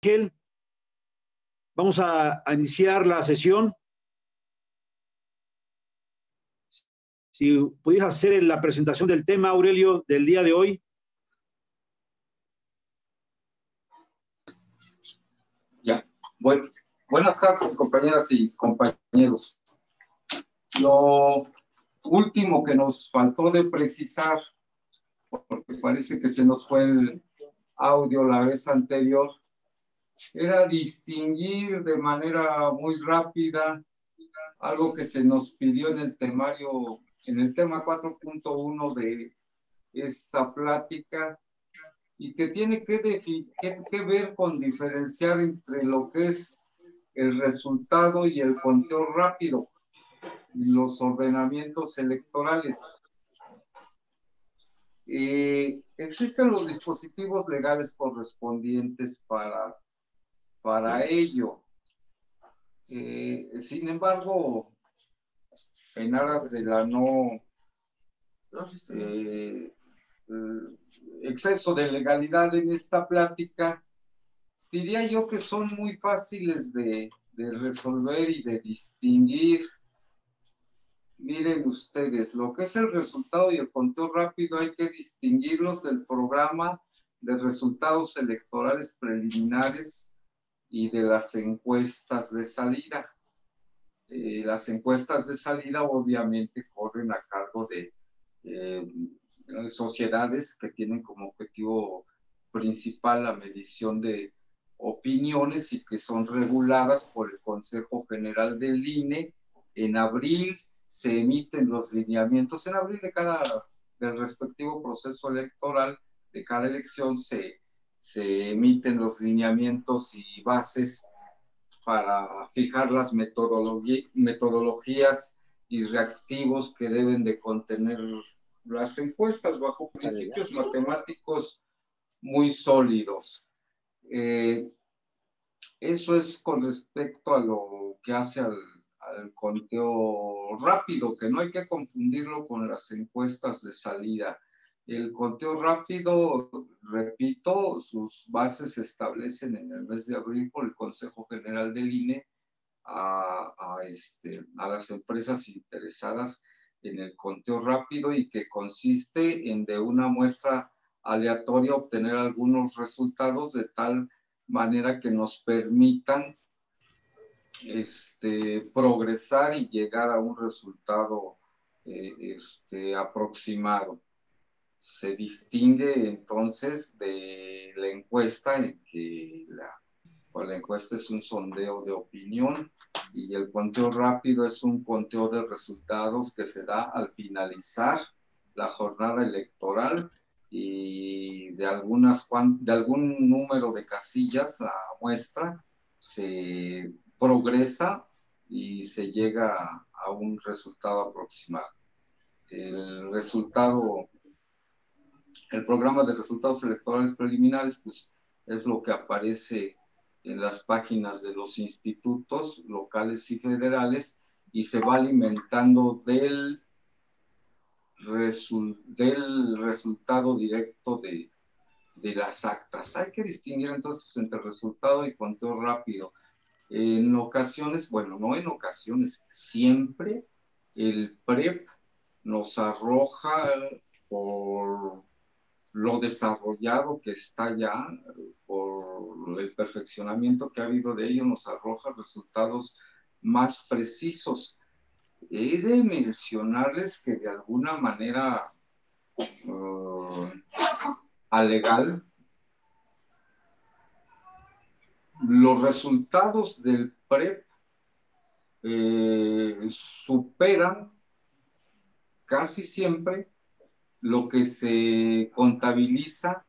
Ángel. Vamos a iniciar la sesión. Si pudieras hacer la presentación del tema, Aurelio, del día de hoy. Ya. Bueno, buenas tardes, compañeras y compañeros. Lo último que nos faltó de precisar, porque parece que se nos fue el audio la vez anterior, era distinguir de manera muy rápida algo que se nos pidió en el temario, en el tema 4.1 de esta plática, y que tiene que ver con diferenciar entre lo que es el resultado y el conteo rápido en los ordenamientos electorales. Existen los dispositivos legales correspondientes para ello. Sin embargo, en aras de la exceso de legalidad en esta plática, diría yo que son muy fáciles de resolver y de distinguir. Miren ustedes, lo que es el resultado y el conteo rápido hay que distinguirlos del programa de resultados electorales preliminares y de las encuestas de salida. Las encuestas de salida obviamente corren a cargo de sociedades que tienen como objetivo principal la medición de opiniones y que son reguladas por el Consejo General del INE. En abril se emiten los lineamientos, en abril del respectivo proceso electoral, de cada elección se emiten los lineamientos y bases para fijar las metodologías y reactivos que deben de contener las encuestas bajo principios matemáticos muy sólidos. Eso es con respecto a lo que hace al conteo rápido, que no hay que confundirlo con las encuestas de salida. El conteo rápido, repito, sus bases se establecen en el mes de abril por el Consejo General del INE a las empresas interesadas en el conteo rápido, y que consiste en de una muestra aleatoria obtener algunos resultados de tal manera que nos permitan progresar y llegar a un resultado aproximado. Se distingue entonces de la encuesta, en que la encuesta es un sondeo de opinión y el conteo rápido es un conteo de resultados que se da al finalizar la jornada electoral, y de algún número de casillas la muestra se progresa y se llega a un resultado aproximado. El programa de resultados electorales preliminares, pues, es lo que aparece en las páginas de los institutos locales y federales, y se va alimentando del resultado directo de las actas. Hay que distinguir entonces entre resultado y conteo rápido. En ocasiones, bueno, no en ocasiones, siempre el PREP nos arroja, por lo desarrollado que está ya, por el perfeccionamiento que ha habido de ello, nos arroja resultados más precisos. He de mencionarles que de alguna manera alegal, los resultados del PREP superan casi siempre lo que se contabiliza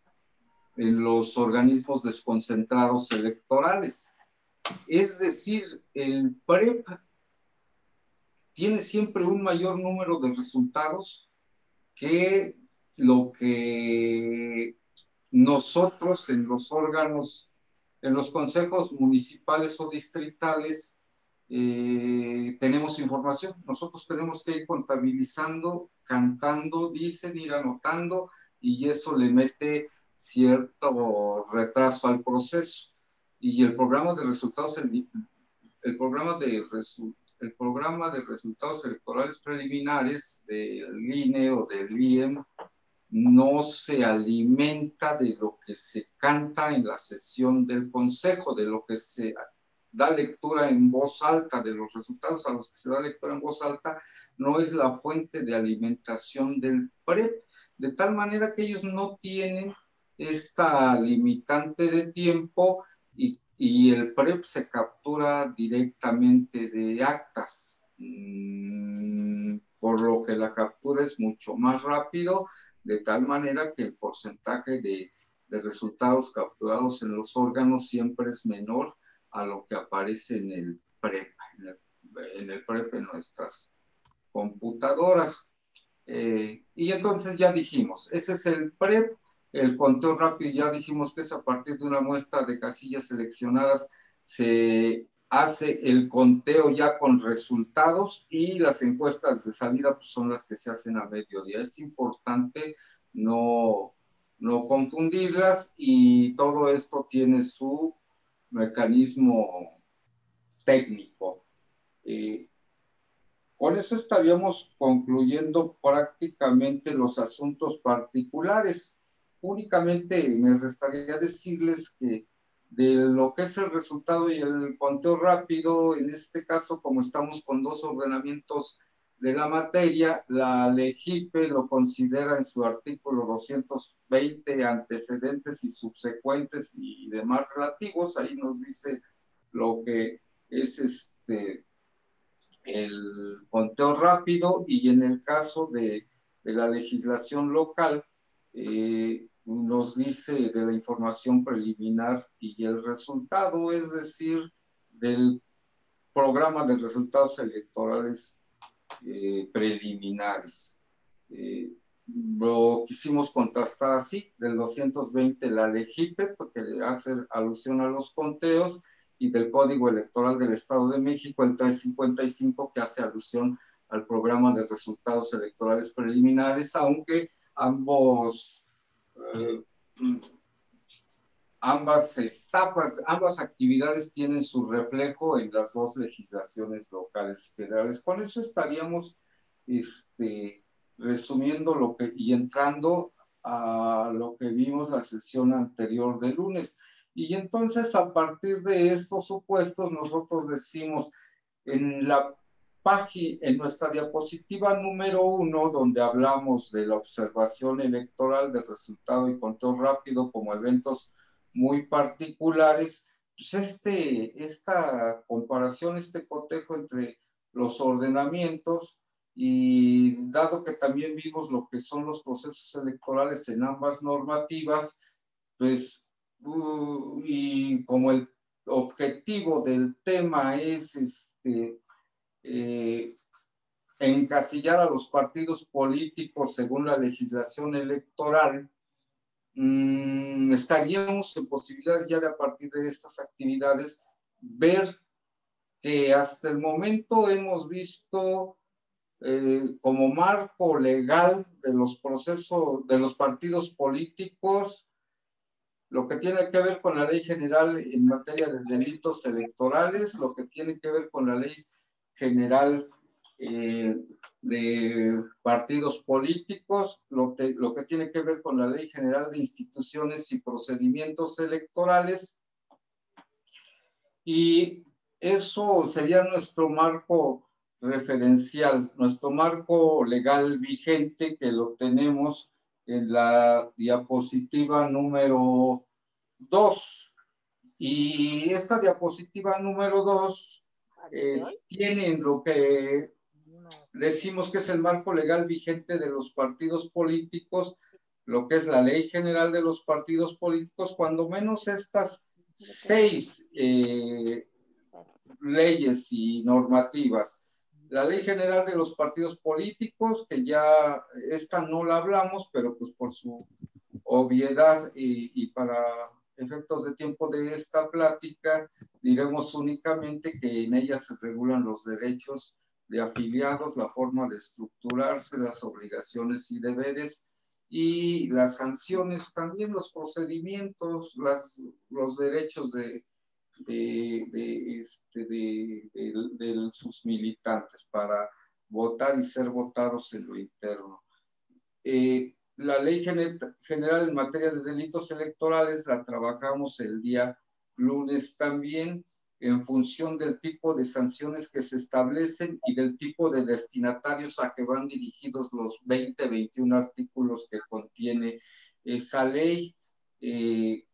en los organismos desconcentrados electorales. Es decir, el PREP tiene siempre un mayor número de resultados que lo que nosotros en los órganos, en los consejos municipales o distritales, tenemos información. Nosotros tenemos que ir contabilizando, cantando, dicen, ir anotando, y eso le mete cierto retraso al proceso. y el programa de resultados, el programa de resultados electorales preliminares del INE o del IEM no se alimenta de lo que se canta en la sesión del Consejo, de lo que se da lectura en voz alta, de los resultados a los que se da lectura en voz alta, no es la fuente de alimentación del PREP, de tal manera que ellos no tienen esta limitante de tiempo y el PREP se captura directamente de actas, por lo que la captura es mucho más rápido, de tal manera que el porcentaje de resultados capturados en los órganos siempre es menor a lo que aparece en el PREP, en nuestras computadoras. Y entonces ya dijimos, ese es el PREP, el conteo rápido, ya dijimos que es a partir de una muestra de casillas seleccionadas, se hace el conteo ya con resultados y las encuestas de salida pues, son las que se hacen a mediodía. Es importante no confundirlas y todo esto tiene su mecanismo técnico. Con eso estaríamos concluyendo prácticamente los asuntos particulares. Únicamente me restaría decirles que de lo que es el resultado y el conteo rápido, en este caso, como estamos con dos ordenamientos de la materia, la LEGIPE lo considera en su artículo 220 antecedentes y subsecuentes y demás relativos. Ahí nos dice lo que es el conteo rápido, y en el caso de la legislación local, nos dice de la información preliminar y el resultado, es decir, del programa de resultados electorales preliminares. Lo quisimos contrastar así, del 220 la LEGIPE, porque hace alusión a los conteos, y del Código Electoral del Estado de México, el 355, que hace alusión al programa de resultados electorales preliminares, aunque ambas etapas, ambas actividades tienen su reflejo en las dos legislaciones locales y federales. Con eso estaríamos resumiendo lo que y entrando a lo que vimos la sesión anterior de lunes. Y entonces, a partir de estos supuestos, nosotros decimos en nuestra diapositiva número 1, donde hablamos de la observación electoral, del resultado y conteo rápido como eventos muy particulares, pues esta comparación, este cotejo entre los ordenamientos, y dado que también vimos lo que son los procesos electorales en ambas normativas, pues y como el objetivo del tema es encasillar a los partidos políticos según la legislación electoral, estaríamos en posibilidad ya de a partir de estas actividades ver que hasta el momento hemos visto como marco legal de los procesos de los partidos políticos lo que tiene que ver con la Ley General en materia de delitos electorales, lo que tiene que ver con la Ley General de partidos políticos, lo que tiene que ver con la Ley General de instituciones y procedimientos electorales, y eso sería nuestro marco referencial, nuestro marco legal vigente, que lo tenemos en la diapositiva número 2. Y esta diapositiva número 2 tiene lo que decimos que es el marco legal vigente de los partidos políticos, lo que es la Ley General de los Partidos Políticos, cuando menos estas 6 leyes y normativas. La Ley General de los Partidos Políticos, que ya esta no la hablamos, pero pues por su obviedad y para efectos de tiempo de esta plática, diremos únicamente que en ella se regulan los derechos de afiliados, la forma de estructurarse, las obligaciones y deberes y las sanciones, también los procedimientos, los derechos de de sus militantes para votar y ser votados en lo interno. La ley general en materia de delitos electorales la trabajamos el día lunes también, en función del tipo de sanciones que se establecen y del tipo de destinatarios a que van dirigidos los 21 artículos que contiene esa ley.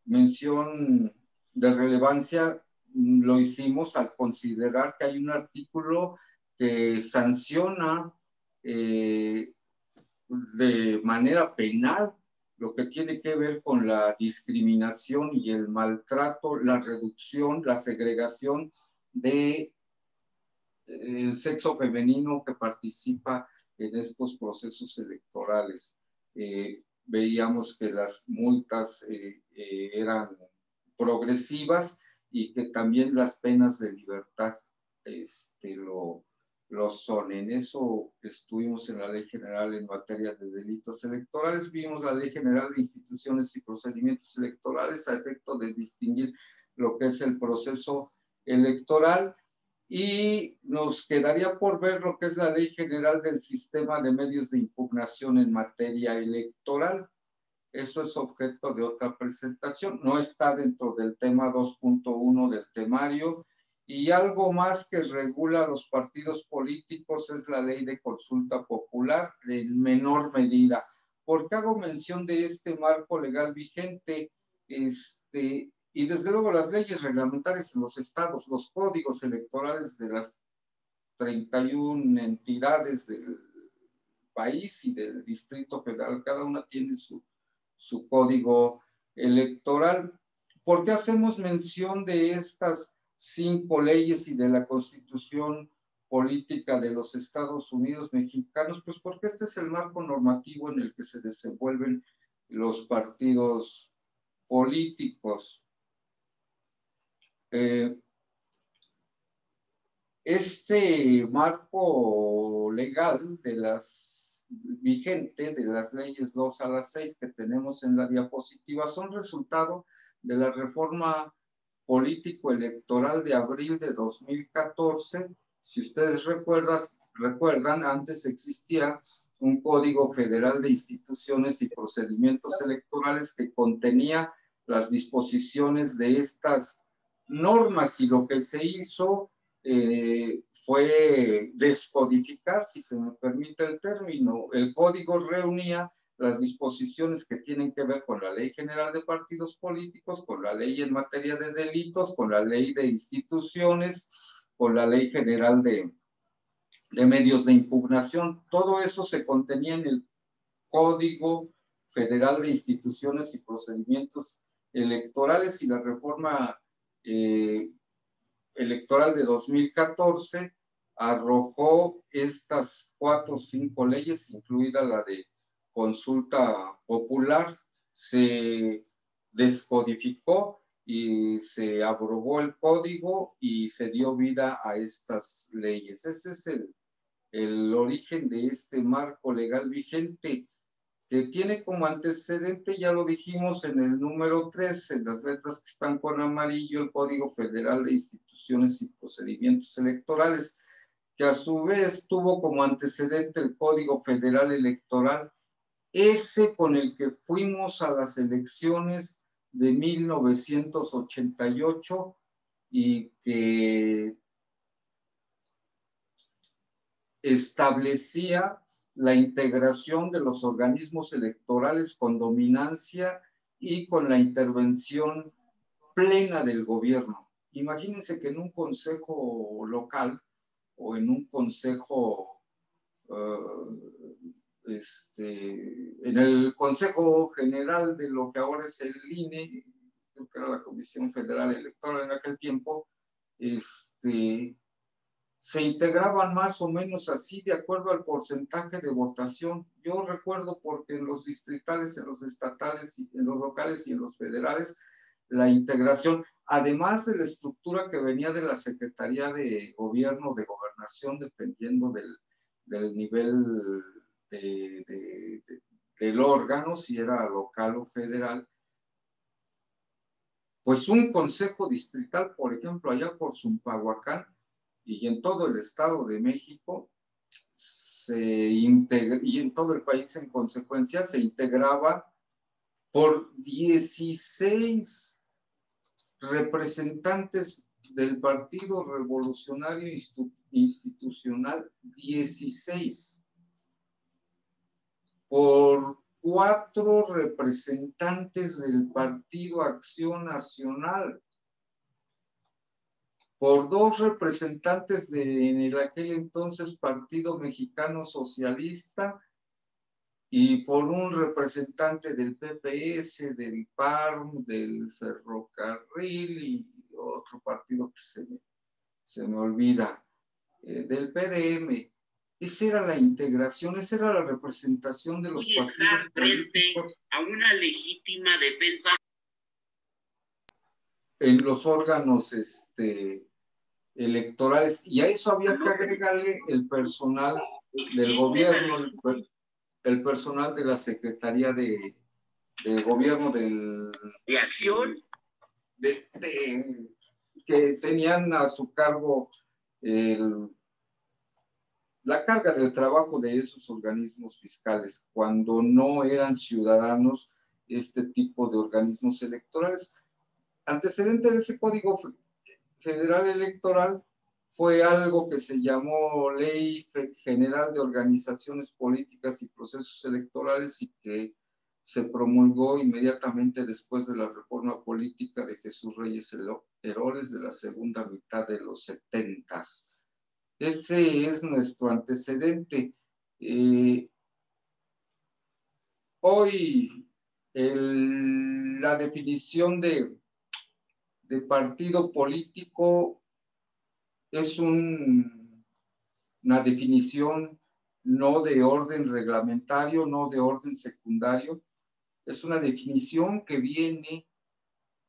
Mención de relevancia lo hicimos al considerar que hay un artículo que sanciona de manera penal lo que tiene que ver con la discriminación y el maltrato, la reducción, la segregación de el sexo femenino que participa en estos procesos electorales. Veíamos que las multas eran progresivas y que también las penas de libertad lo son. En eso estuvimos en la Ley General en materia de delitos electorales. Vimos la Ley General de Instituciones y Procedimientos Electorales a efecto de distinguir lo que es el proceso electoral, y nos quedaría por ver lo que es la Ley General del Sistema de Medios de Impugnación en materia electoral. Eso es objeto de otra presentación, no está dentro del tema 2.1 del temario. Y algo más que regula a los partidos políticos es la Ley de Consulta Popular, en menor medida. ¿Por qué hago mención de este marco legal vigente? Y desde luego las leyes reglamentarias en los estados, los códigos electorales de las 31 entidades del país y del Distrito Federal, cada una tiene su código electoral. ¿Por qué hacemos mención de estas 5 leyes y de la Constitución Política de los Estados Unidos Mexicanos? Pues porque este es el marco normativo en el que se desenvuelven los partidos políticos. Este marco legal vigente de las leyes 2 a las 6 que tenemos en la diapositiva son resultado de la reforma político-electoral de abril de 2014. Si ustedes recuerdan, antes existía un Código Federal de Instituciones y Procedimientos Electorales que contenía las disposiciones de estas normas, y lo que se hizo fue descodificar, si se me permite el término. El código reunía las disposiciones que tienen que ver con la Ley General de Partidos Políticos, con la Ley en materia de delitos, con la Ley de Instituciones, con la Ley General de Medios de Impugnación. Todo eso se contenía en el Código Federal de Instituciones y Procedimientos Electorales, y la reforma electoral de 2014 arrojó estas 4 o 5 leyes, incluida la de consulta popular. Se descodificó y se abrogó el código y se dio vida a estas leyes. Ese es el origen de este marco legal vigente, que tiene como antecedente, ya lo dijimos en el número 3, en las letras que están con amarillo, el Código Federal de Instituciones y Procedimientos Electorales, que a su vez tuvo como antecedente el Código Federal Electoral, ese con el que fuimos a las elecciones de 1988 y que establecía la integración de los organismos electorales con dominancia y con la intervención plena del gobierno. Imagínense que en un consejo local o en un consejo, en el Consejo General de lo que ahora es el INE, creo que era la Comisión Federal Electoral en aquel tiempo, se integraban más o menos así de acuerdo al porcentaje de votación. Yo recuerdo porque en los distritales, en los estatales, en los locales y en los federales, la integración, además de la estructura que venía de la Secretaría de Gobierno, de Gobernación, dependiendo del nivel del órgano, si era local o federal, pues un consejo distrital, por ejemplo, allá por Zumpahuacán y en todo el Estado de México, y en todo el país en consecuencia, se integraba por 16 representantes del Partido Revolucionario Institucional, 16, por 4 representantes del Partido Acción Nacional, por 2 representantes en aquel entonces Partido Mexicano Socialista y por un representante del PPS, del PARM, del Ferrocarril y otro partido que se me olvida, del PDM. Esa era la integración, esa era la representación de los partidos políticos a una legítima defensa en los órganos electorales, y a eso había que agregarle el personal del gobierno, el personal de la Secretaría de Gobierno de acción, que tenían a su cargo la carga del trabajo de esos organismos fiscales, cuando no eran ciudadanos este tipo de organismos electorales. Antecedente de ese Código Federal Electoral fue algo que se llamó Ley General de Organizaciones Políticas y Procesos Electorales y que se promulgó inmediatamente después de la reforma política de Jesús Reyes Heroles de la segunda mitad de los 70s. Ese es nuestro antecedente. Hoy la definición de partido político es una definición no de orden reglamentario, no de orden secundario. Es una definición que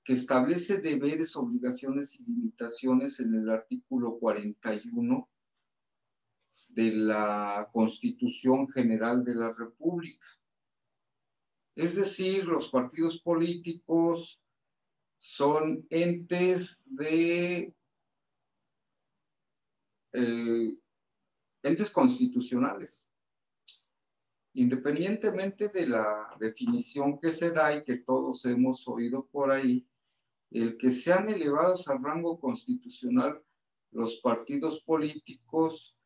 establece deberes, obligaciones y limitaciones en el artículo 41 de la Constitución General de la República. Es decir, los partidos políticos son entes entes constitucionales. Independientemente de la definición que se da y que todos hemos oído por ahí, el que sean elevados al rango constitucional los partidos políticos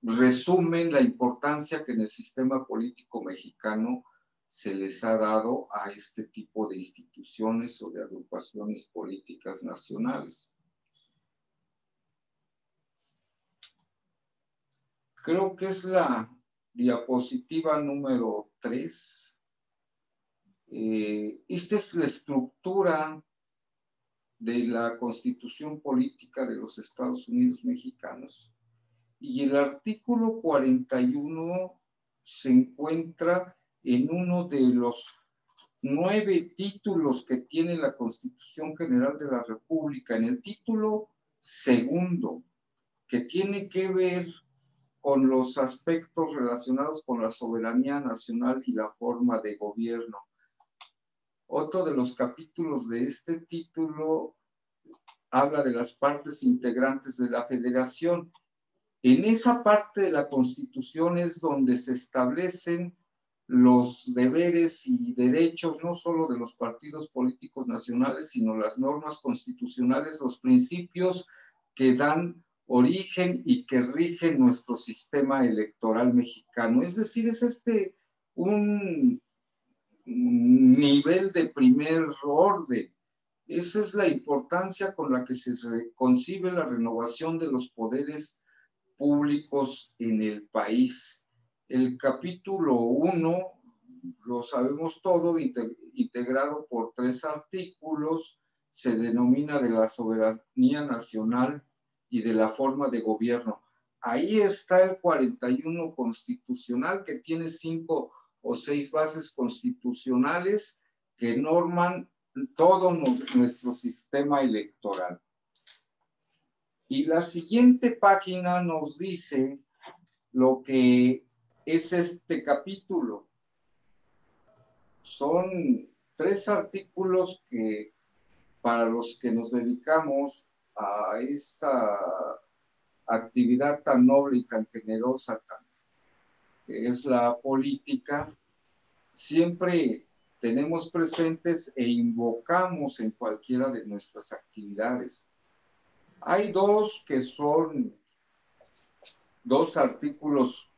resumen la importancia que en el sistema político mexicano se les ha dado a este tipo de instituciones o de agrupaciones políticas nacionales. Creo que es la diapositiva número 3. Esta es la estructura de la Constitución Política de los Estados Unidos Mexicanos. Y el artículo 41 se encuentra en uno de los 9 títulos que tiene la Constitución General de la República. En el título segundo, que tiene que ver con los aspectos relacionados con la soberanía nacional y la forma de gobierno. Otro de los capítulos de este título habla de las partes integrantes de la federación. En esa parte de la Constitución es donde se establecen los deberes y derechos no solo de los partidos políticos nacionales, sino las normas constitucionales, los principios que dan origen y que rigen nuestro sistema electoral mexicano. Es decir, es un nivel de primer orden. Esa es la importancia con la que se concibe la renovación de los poderes públicos en el país. El capítulo 1, lo sabemos todo, integrado por 3 artículos, se denomina de la soberanía nacional y de la forma de gobierno. Ahí está el 41 constitucional, que tiene 5 o 6 bases constitucionales que norman todo nuestro sistema electoral. Y la siguiente página nos dice lo que es este capítulo. Son tres artículos que para los que nos dedicamos a esta actividad tan noble y tan generosa que es la política, siempre tenemos presentes e invocamos en cualquiera de nuestras actividades. Hay dos que son dos artículos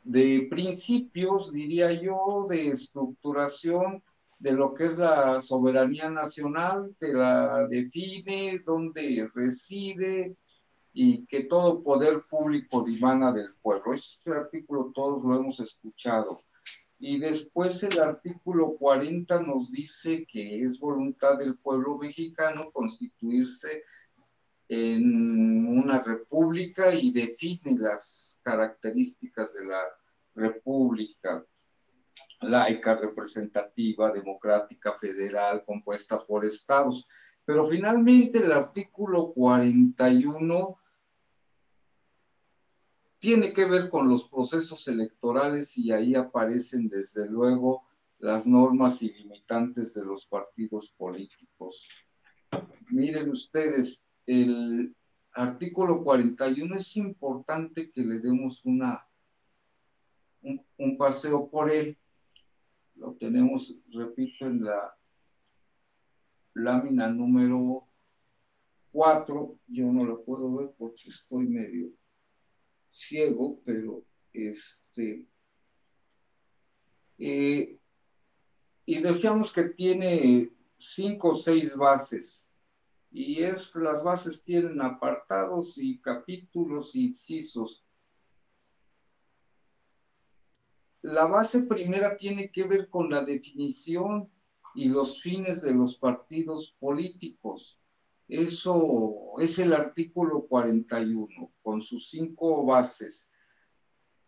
de principios, diría yo, de estructuración de lo que es la soberanía nacional, te la define, dónde reside y que todo poder público dimana del pueblo. Este artículo todos lo hemos escuchado. Y después el artículo 40 nos dice que es voluntad del pueblo mexicano constituirse en una república y define las características de la república: laica, representativa, democrática, federal, compuesta por estados. Pero finalmente el artículo 41 tiene que ver con los procesos electorales y ahí aparecen desde luego las normas y limitantes de los partidos políticos. Miren ustedes, el artículo 41 es importante que le demos un paseo por él. Lo tenemos, repito, en la lámina número 4. Yo no lo puedo ver porque estoy medio ciego, pero y decíamos que tiene 5 o 6 bases. Y las bases tienen apartados y capítulos y incisos. La base primera tiene que ver con la definición y los fines de los partidos políticos. Eso es el artículo 41, con sus 5 bases.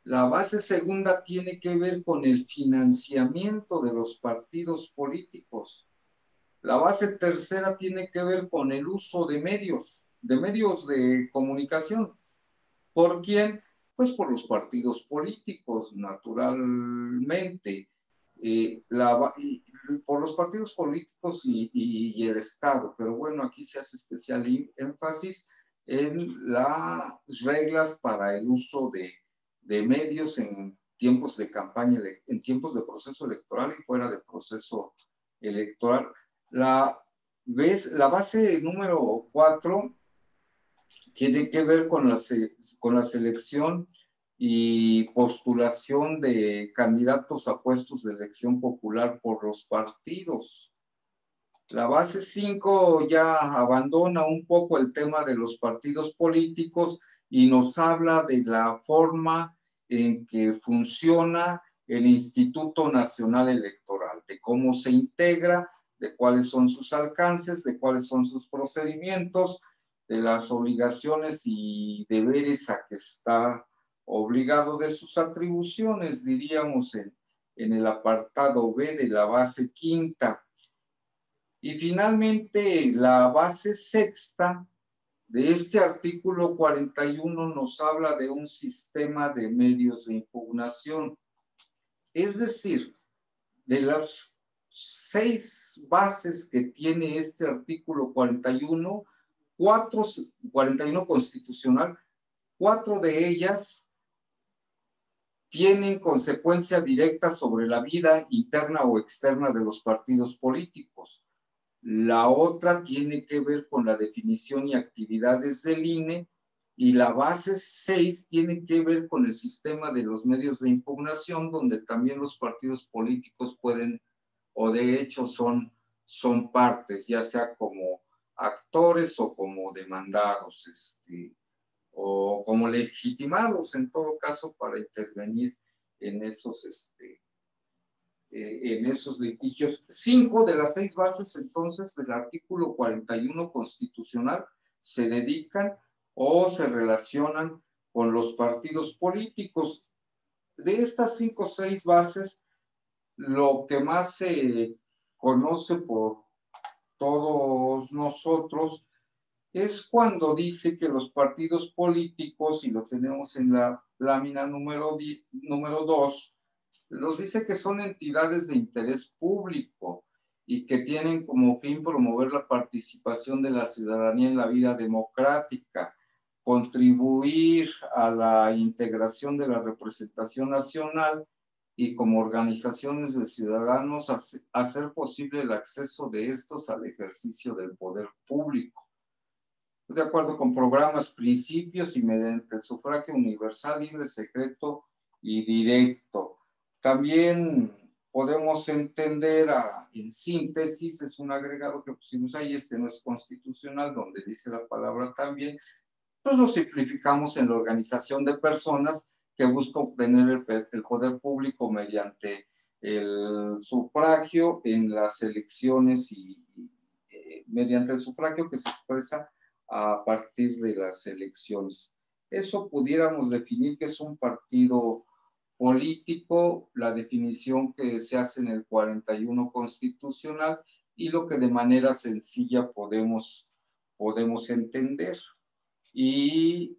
La base segunda tiene que ver con el financiamiento de los partidos políticos. La base tercera tiene que ver con el uso de medios de comunicación. ¿Por quién? Pues por los partidos políticos, naturalmente. Por los partidos políticos y el Estado. Pero bueno, aquí se hace especial énfasis en las reglas para el uso de medios en tiempos de campaña, en tiempos de proceso electoral y fuera de proceso electoral. La base número 4 tiene que ver con la selección y postulación de candidatos a puestos de elección popular por los partidos. La base 5 ya abandona un poco el tema de los partidos políticos y nos habla de la forma en que funciona el Instituto Nacional Electoral, de cómo se integra, de cuáles son sus alcances, de cuáles son sus procedimientos, de las obligaciones y deberes a que está obligado, de sus atribuciones, diríamos, en el apartado B de la base quinta. Y finalmente, la base sexta de este artículo 41 nos habla de un sistema de medios de impugnación. Es decir, de las 6 bases que tiene este artículo 41, 41 constitucional, 4 de ellas tienen consecuencia directa sobre la vida interna o externa de los partidos políticos. La otra tiene que ver con la definición y actividades del INE, y la base 6 tiene que ver con el sistema de los medios de impugnación, donde también los partidos políticos pueden, o de hecho son partes, ya sea como actores o como demandados, o como legitimados en todo caso para intervenir en esos litigios. 5 de las 6 bases, entonces, del artículo 41 constitucional se dedican o se relacionan con los partidos políticos. De estas 5 o 6 bases, lo que más se conoce por todos nosotros es cuando dice que los partidos políticos, y lo tenemos en la lámina número 2, nos dice que son entidades de interés público y que tienen como fin promover la participación de la ciudadanía en la vida democrática, contribuir a la integración de la representación nacional y como organizaciones de ciudadanos hacer posible el acceso de estos al ejercicio del poder público. De acuerdo con programas, principios y mediante el sufragio universal, libre, secreto y directo. También podemos entender, en síntesis, es un agregado que pusimos ahí, este no es constitucional, donde dice la palabra también, pues lo simplificamos en la organización de personas que busca obtener el poder público mediante el sufragio en las elecciones y mediante el sufragio que se expresa a partir de las elecciones. Eso pudiéramos definir que es un partido político, la definición que se hace en el 41 constitucional y lo que de manera sencilla podemos entender. Y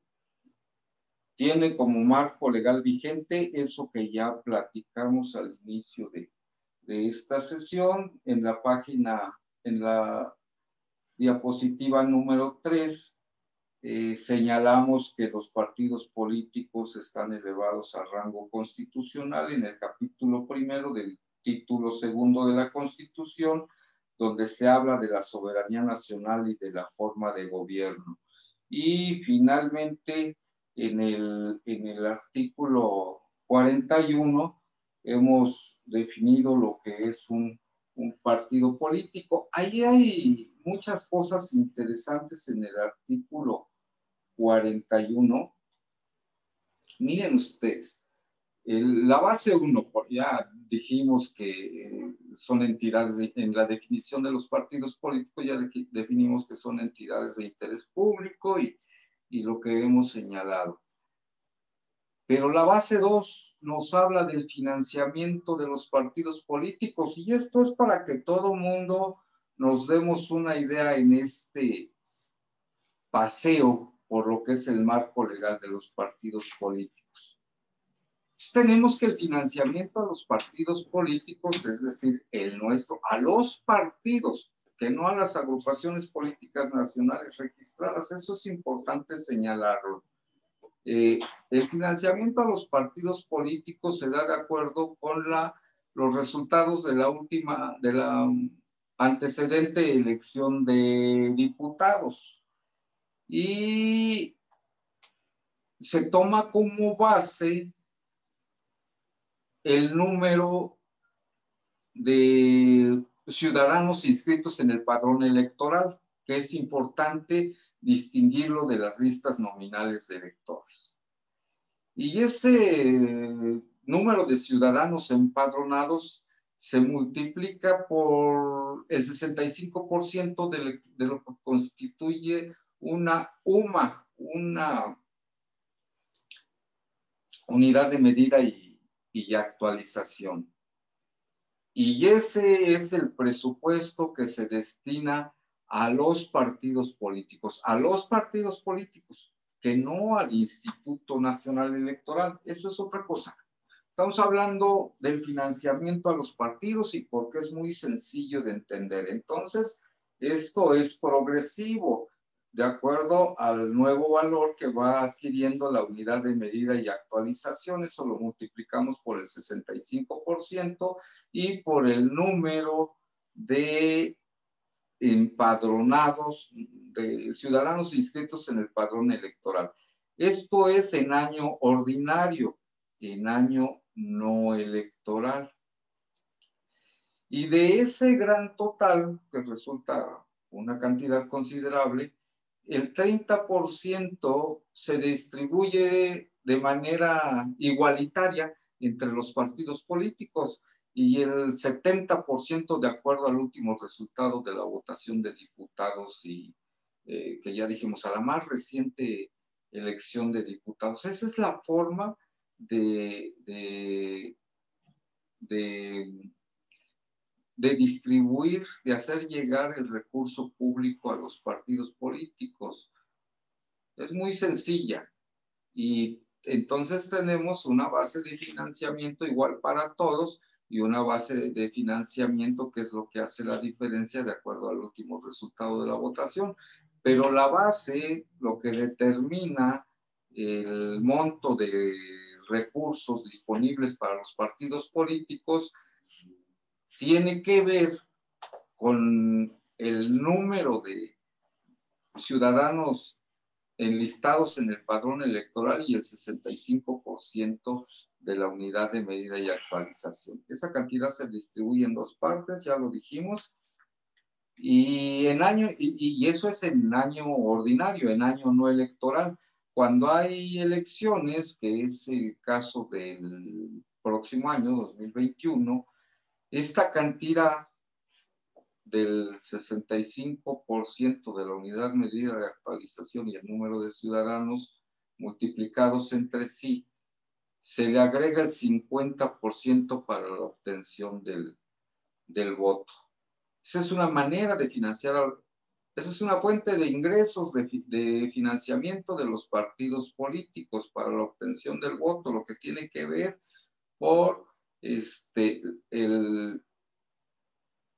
tiene como marco legal vigente eso que ya platicamos al inicio de esta sesión en la página, en la diapositiva número 3, señalamos que los partidos políticos están elevados a rango constitucional en el capítulo 1 del título 2 de la Constitución, donde se habla de la soberanía nacional y de la forma de gobierno. Y finalmente, en el artículo 41, hemos definido lo que es un partido político. Ahí hay muchas cosas interesantes en el artículo 41. Miren ustedes, la base 1, ya dijimos que son entidades, en la definición de los partidos políticos ya definimos que son entidades de interés público y lo que hemos señalado. Pero la base 2 nos habla del financiamiento de los partidos políticos y esto es para que todo mundo nos demos una idea en este paseo por lo que es el marco legal de los partidos políticos. Entonces, tenemos que el financiamiento a los partidos políticos, es decir, el nuestro, a los partidos, que no a las agrupaciones políticas nacionales registradas, eso es importante señalarlo. El financiamiento a los partidos políticos se da de acuerdo con los resultados de la antecedente elección de diputados. Y se toma como base el número de ciudadanos inscritos en el padrón electoral, que es importante distinguirlo de las listas nominales de electores. Y ese número de ciudadanos empadronados se multiplica por el 65% de lo que constituye una UMA, una unidad de medida y actualización. Y ese es el presupuesto que se destina a los partidos políticos, que no al Instituto Nacional Electoral. Eso es otra cosa. Estamos hablando del financiamiento a los partidos y porque es muy sencillo de entender. Entonces, esto es progresivo, de acuerdo al nuevo valor que va adquiriendo la unidad de medida y actualización. Eso lo multiplicamos por el 65% y por el número de empadronados, de ciudadanos inscritos en el padrón electoral. Esto es en año ordinario, en año no electoral. Y de ese gran total, que resulta una cantidad considerable, el 30% se distribuye de manera igualitaria entre los partidos políticos y el 70% de acuerdo al último resultado de la votación de diputados y que ya dijimos, a la más reciente elección de diputados. Esa es la forma de distribuir, de hacer llegar el recurso público a los partidos políticos. Es muy sencilla y entonces tenemos una base de financiamiento igual para todos y una base de financiamiento que es lo que hace la diferencia de acuerdo al último resultado de la votación. Pero la base, lo que determina el monto de recursos disponibles para los partidos políticos, tiene que ver con el número de ciudadanos enlistados en el padrón electoral y el 65% de la unidad de medida y actualización. Esa cantidad se distribuye en dos partes, ya lo dijimos, y eso es en año ordinario, en año no electoral. Cuando hay elecciones, que es el caso del próximo año, 2021, esta cantidad del 65% de la unidad medida de actualización y el número de ciudadanos multiplicados entre sí, se le agrega el 50% para la obtención del voto. Esa es una manera de financiar, esa es una fuente de ingresos de financiamiento de los partidos políticos para la obtención del voto, lo que tiene que ver por el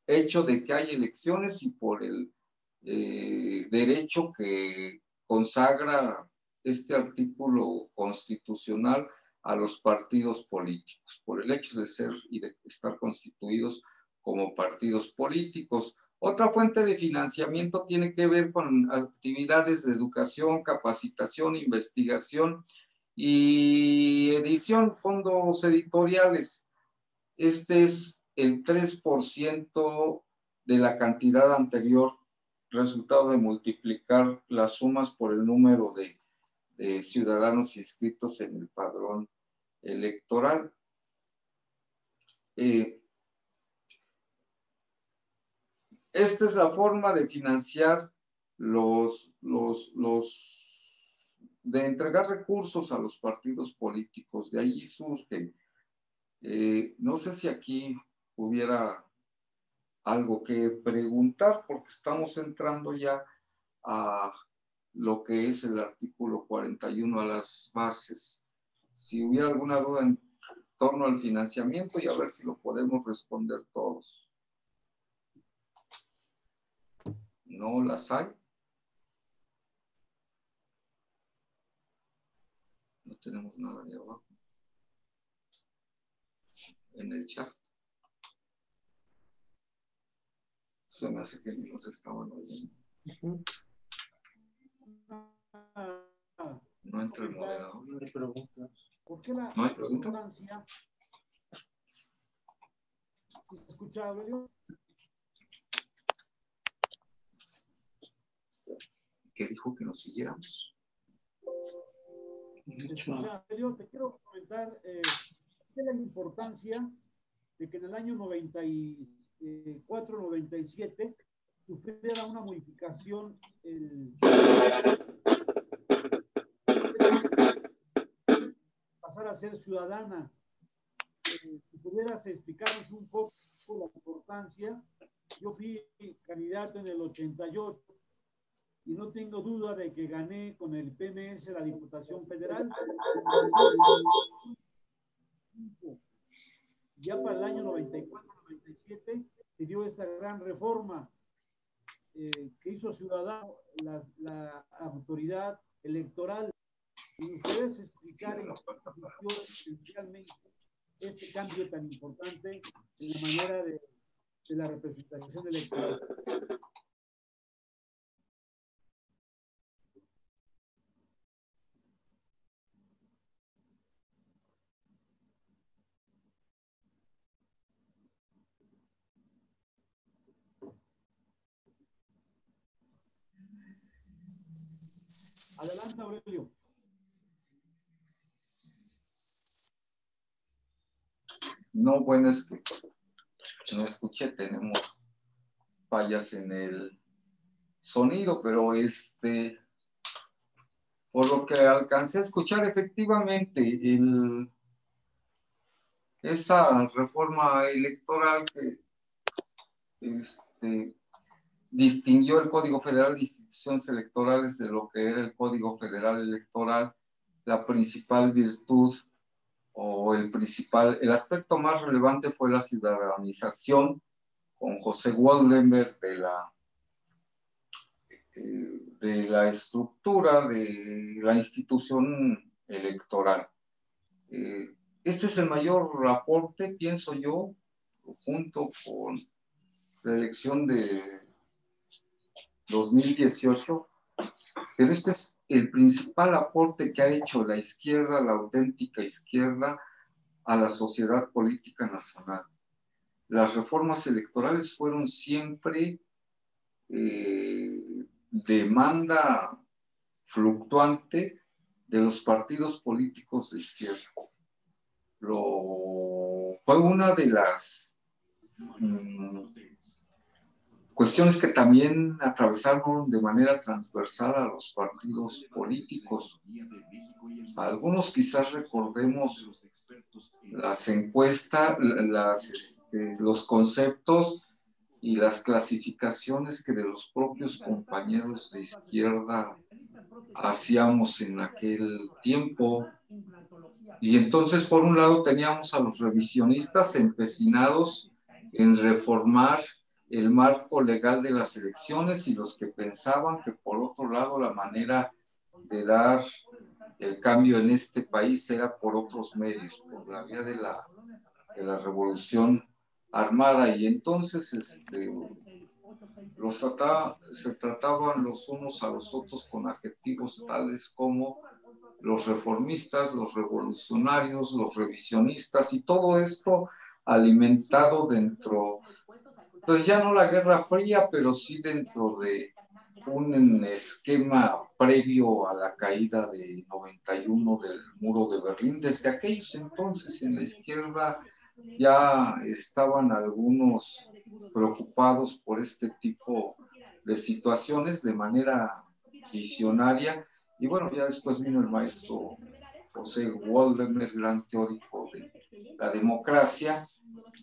hecho de que hay elecciones y por el derecho que consagra este artículo constitucional a los partidos políticos, por el hecho de ser y de estar constituidos como partidos políticos. Otra fuente de financiamiento tiene que ver con actividades de educación, capacitación, investigación y edición, fondos editoriales. Este es el 3% de la cantidad anterior, resultado de multiplicar las sumas por el número de ciudadanos inscritos en el padrón electoral. Esta es la forma de financiar de entregar recursos a los partidos políticos. De ahí surgen. No sé si aquí hubiera algo que preguntar, porque estamos entrando ya a lo que es el artículo 41, a las bases. Si hubiera alguna duda en torno al financiamiento, y a ver si lo podemos responder todos. ¿No las hay? No tenemos nada ahí abajo. En el chat. Se me hace que ni nos estaban oyendo. No entra el moderador. No hay preguntas. ¿Por qué la ¿No hay preguntas? importancia? ¿Se escucha, Aurelio? ¿Qué dijo que nos siguiéramos? ¿Se escucha, Aurelio? Te quiero comentar qué es la importancia de que en el año 94-97 sufriera una modificación pasar a ser ciudadana. Si pudieras explicarnos un poco la importancia. Yo fui candidato en el 88 y no tengo duda de que gané con el PMS la Diputación Federal. Ya para el año 94-97 se dio esta gran reforma que hizo ciudadano la autoridad electoral. ¿Y ustedes explicar esencialmente este cambio tan importante en la manera de la representación electoral? Adelante, Aurelio. No, bueno, es que no escuché, tenemos fallas en el sonido, pero por lo que alcancé a escuchar, efectivamente, esa reforma electoral que distinguió el Código Federal de Instituciones Electorales de lo que era el Código Federal Electoral, la principal virtud o el aspecto más relevante fue la ciudadanización con José Wallenberg de la estructura de la institución electoral. Este es el mayor aporte, pienso yo, junto con la elección de 2018, pero este es el principal aporte que ha hecho la izquierda, la auténtica izquierda, a la sociedad política nacional. Las reformas electorales fueron siempre demanda fluctuante de los partidos políticos de izquierda. Fue una de las cuestiones que también atravesaron de manera transversal a los partidos políticos. Algunos quizás recordemos las encuestas, los conceptos y las clasificaciones que de los propios compañeros de izquierda hacíamos en aquel tiempo. Y entonces, por un lado, teníamos a los revisionistas empecinados en reformar el marco legal de las elecciones y los que pensaban que, por otro lado, la manera de dar el cambio en este país era por otros medios, por la vía de la revolución armada. Y entonces se trataban los unos a los otros con adjetivos tales como los reformistas, los revolucionarios, los revisionistas, y todo esto alimentado dentro, pues ya no la Guerra Fría, pero sí dentro de un esquema previo a la caída de 91 del muro de Berlín. Desde aquellos entonces en la izquierda ya estaban algunos preocupados por este tipo de situaciones de manera visionaria. Y bueno, ya después vino el maestro José Wallenberg, gran teórico de la democracia,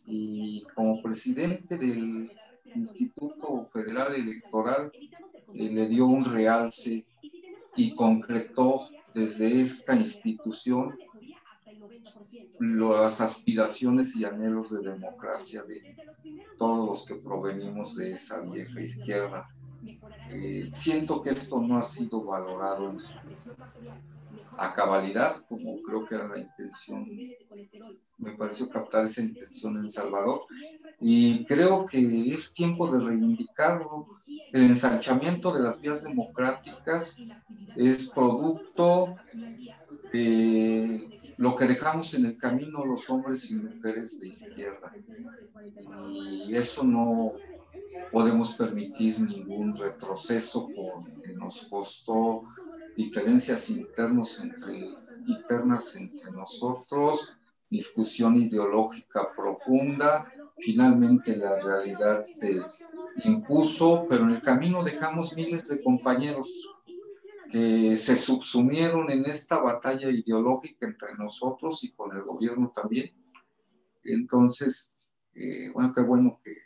y como presidente del Instituto Federal Electoral le dio un realce y concretó desde esta institución las aspiraciones y anhelos de democracia de todos los que provenimos de esa vieja izquierda. Siento que esto no ha sido valorado a cabalidad, como creo que era la intención. Me pareció captar esa intención en Salvador, y creo que es tiempo de reivindicarlo. El ensanchamiento de las vías democráticas es producto de lo que dejamos en el camino los hombres y mujeres de izquierda, y eso no podemos permitir ningún retroceso, porque nos costó diferencias internas entre nosotros, discusión ideológica profunda. Finalmente la realidad se impuso, pero en el camino dejamos miles de compañeros que se subsumieron en esta batalla ideológica entre nosotros y con el gobierno también. Entonces, bueno, qué bueno que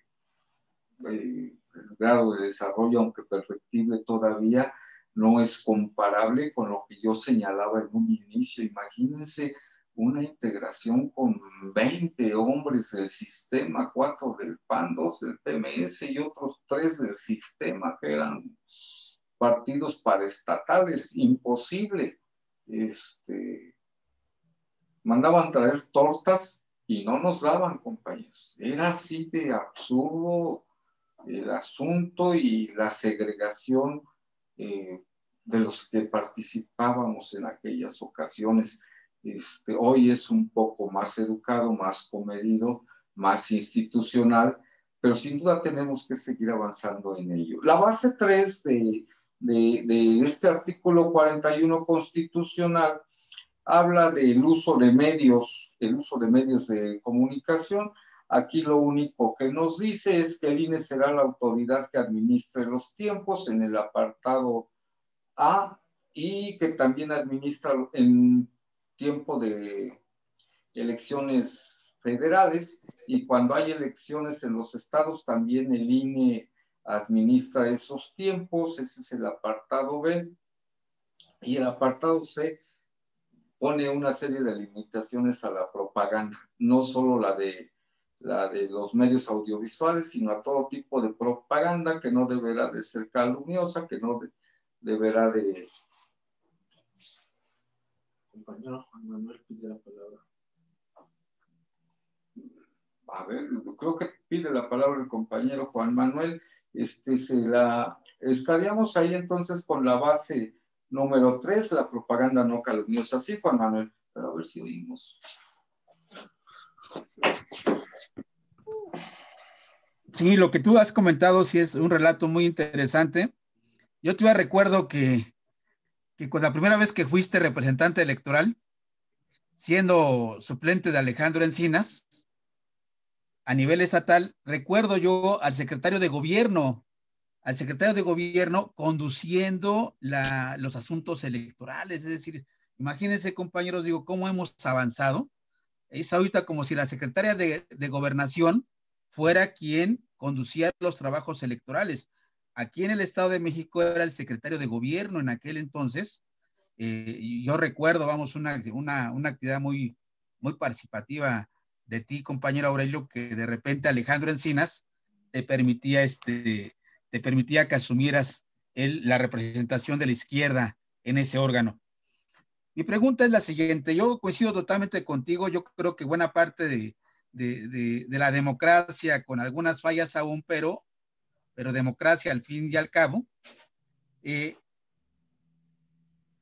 el grado de desarrollo, aunque perfectible todavía, no es comparable con lo que yo señalaba en un inicio. Imagínense una integración con 20 hombres del sistema, 4 del PAN, 2 del PMS y otros 3 del sistema, que eran partidos paraestatales. Imposible. Mandaban traer tortas y no nos daban, compañeros. Era así de absurdo el asunto y la segregación de los que participábamos en aquellas ocasiones. Hoy es un poco más educado, más comedido, más institucional, pero sin duda tenemos que seguir avanzando en ello. La base 3 de este artículo 41 constitucional habla del uso de medios, de comunicación. Aquí lo único que nos dice es que el INE será la autoridad que administre los tiempos en el apartado A, y que también administra en tiempo de elecciones federales, y cuando hay elecciones en los estados también el INE administra esos tiempos. Ese es el apartado B. Y el apartado C pone una serie de limitaciones a la propaganda, no solo la de los medios audiovisuales, sino a todo tipo de propaganda que no deberá de ser calumniosa, que no deberá de... Compañero Juan Manuel pide la palabra. A ver, creo que pide la palabra el compañero Juan Manuel. Estaríamos ahí entonces con la base número 3, la propaganda no calumniosa. Sí, Juan Manuel, pero a ver si oímos. Sí, lo que tú has comentado sí es un relato muy interesante. Yo todavía recuerdo que con la primera vez que fuiste representante electoral, siendo suplente de Alejandro Encinas, a nivel estatal, recuerdo yo al secretario de gobierno conduciendo los asuntos electorales. Es decir, imagínense, compañeros, digo, cómo hemos avanzado. Es ahorita como si la secretaria de gobernación fuera quien conducía los trabajos electorales. Aquí en el Estado de México era el secretario de gobierno en aquel entonces. Yo recuerdo, vamos, una actividad muy, muy participativa de ti, compañero Aurelio, que de repente Alejandro Encinas te permitía que asumieras la representación de la izquierda en ese órgano. Mi pregunta es la siguiente. Yo coincido totalmente contigo. Yo creo que buena parte de la democracia, con algunas fallas aún, pero democracia al fin y al cabo.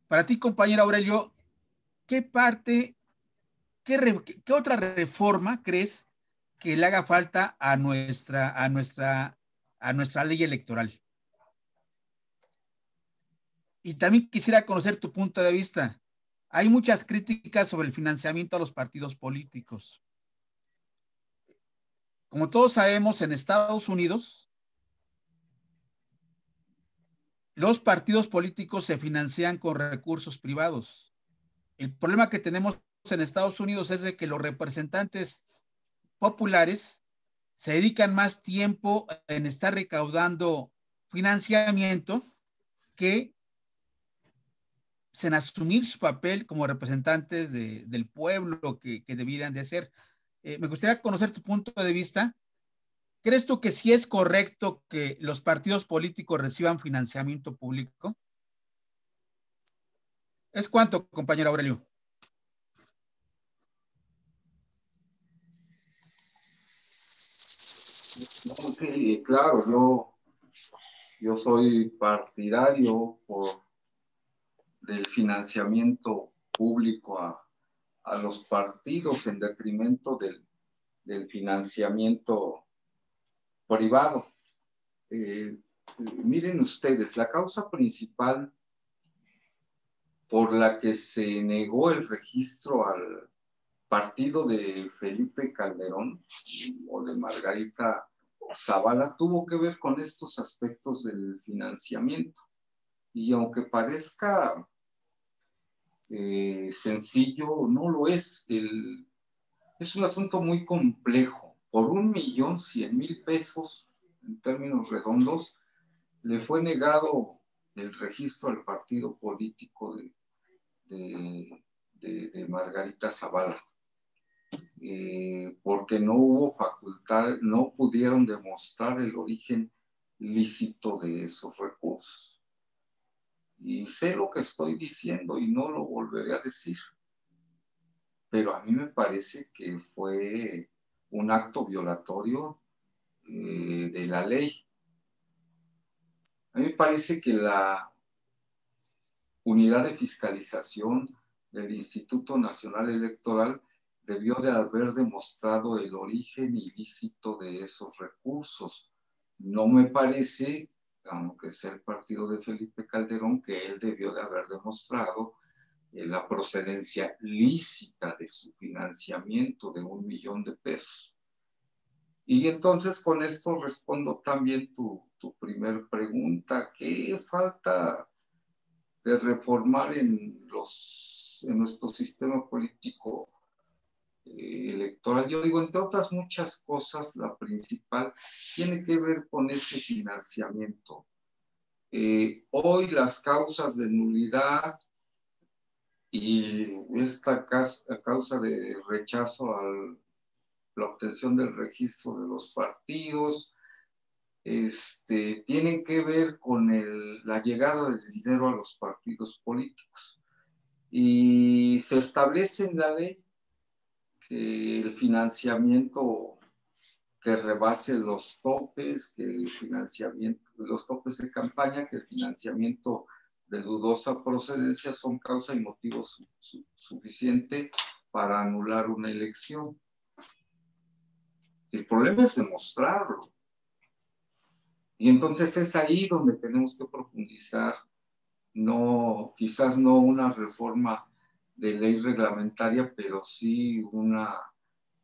Para ti, compañero Aurelio, ¿qué otra reforma crees que le haga falta a nuestra ley electoral? Y también quisiera conocer tu punto de vista. Hay muchas críticas sobre el financiamiento a los partidos políticos. Como todos sabemos, en Estados Unidos, los partidos políticos se financian con recursos privados. El problema que tenemos en Estados Unidos es de que los representantes populares se dedican más tiempo en estar recaudando financiamiento que en asumir su papel como representantes del pueblo que debieran de hacer. Me gustaría conocer tu punto de vista. ¿Crees tú que sí es correcto que los partidos políticos reciban financiamiento público? ¿Es cuánto, compañero Aurelio? No, sí, claro, yo soy partidario del financiamiento público a los partidos en detrimento del financiamiento privado. Miren ustedes, la causa principal por la que se negó el registro al partido de Felipe Calderón o de Margarita Zavala tuvo que ver con estos aspectos del financiamiento. Y aunque parezca sencillo, no lo es. Es un asunto muy complejo. Por 1.100.000 pesos, en términos redondos, le fue negado el registro al partido político de Margarita Zavala. Porque no hubo facultad, no pudieron demostrar el origen lícito de esos recursos. Y sé lo que estoy diciendo y no lo volveré a decir. Pero a mí me parece que fue un acto violatorio de la ley. A mí me parece que la unidad de fiscalización del Instituto Nacional Electoral debió de haber demostrado el origen ilícito de esos recursos. No me parece, aunque sea el partido de Felipe Calderón, que él debió de haber demostrado la procedencia lícita de su financiamiento de 1.000.000 de pesos. Y entonces con esto respondo también tu primer pregunta. ¿Qué falta de reformar en nuestro sistema político electoral? Yo digo, entre otras muchas cosas, la principal tiene que ver con ese financiamiento. Hoy las causas de nulidad y esta causa de rechazo a la obtención del registro de los partidos, tienen que ver con la llegada del dinero a los partidos políticos. Y se establece en la ley que el financiamiento que rebase los topes, que el financiamiento, los topes de campaña, que el financiamiento de dudosa procedencia son causa y motivo suficiente para anular una elección. El problema es demostrarlo. Y entonces es ahí donde tenemos que profundizar, quizás no una reforma de ley reglamentaria, pero sí una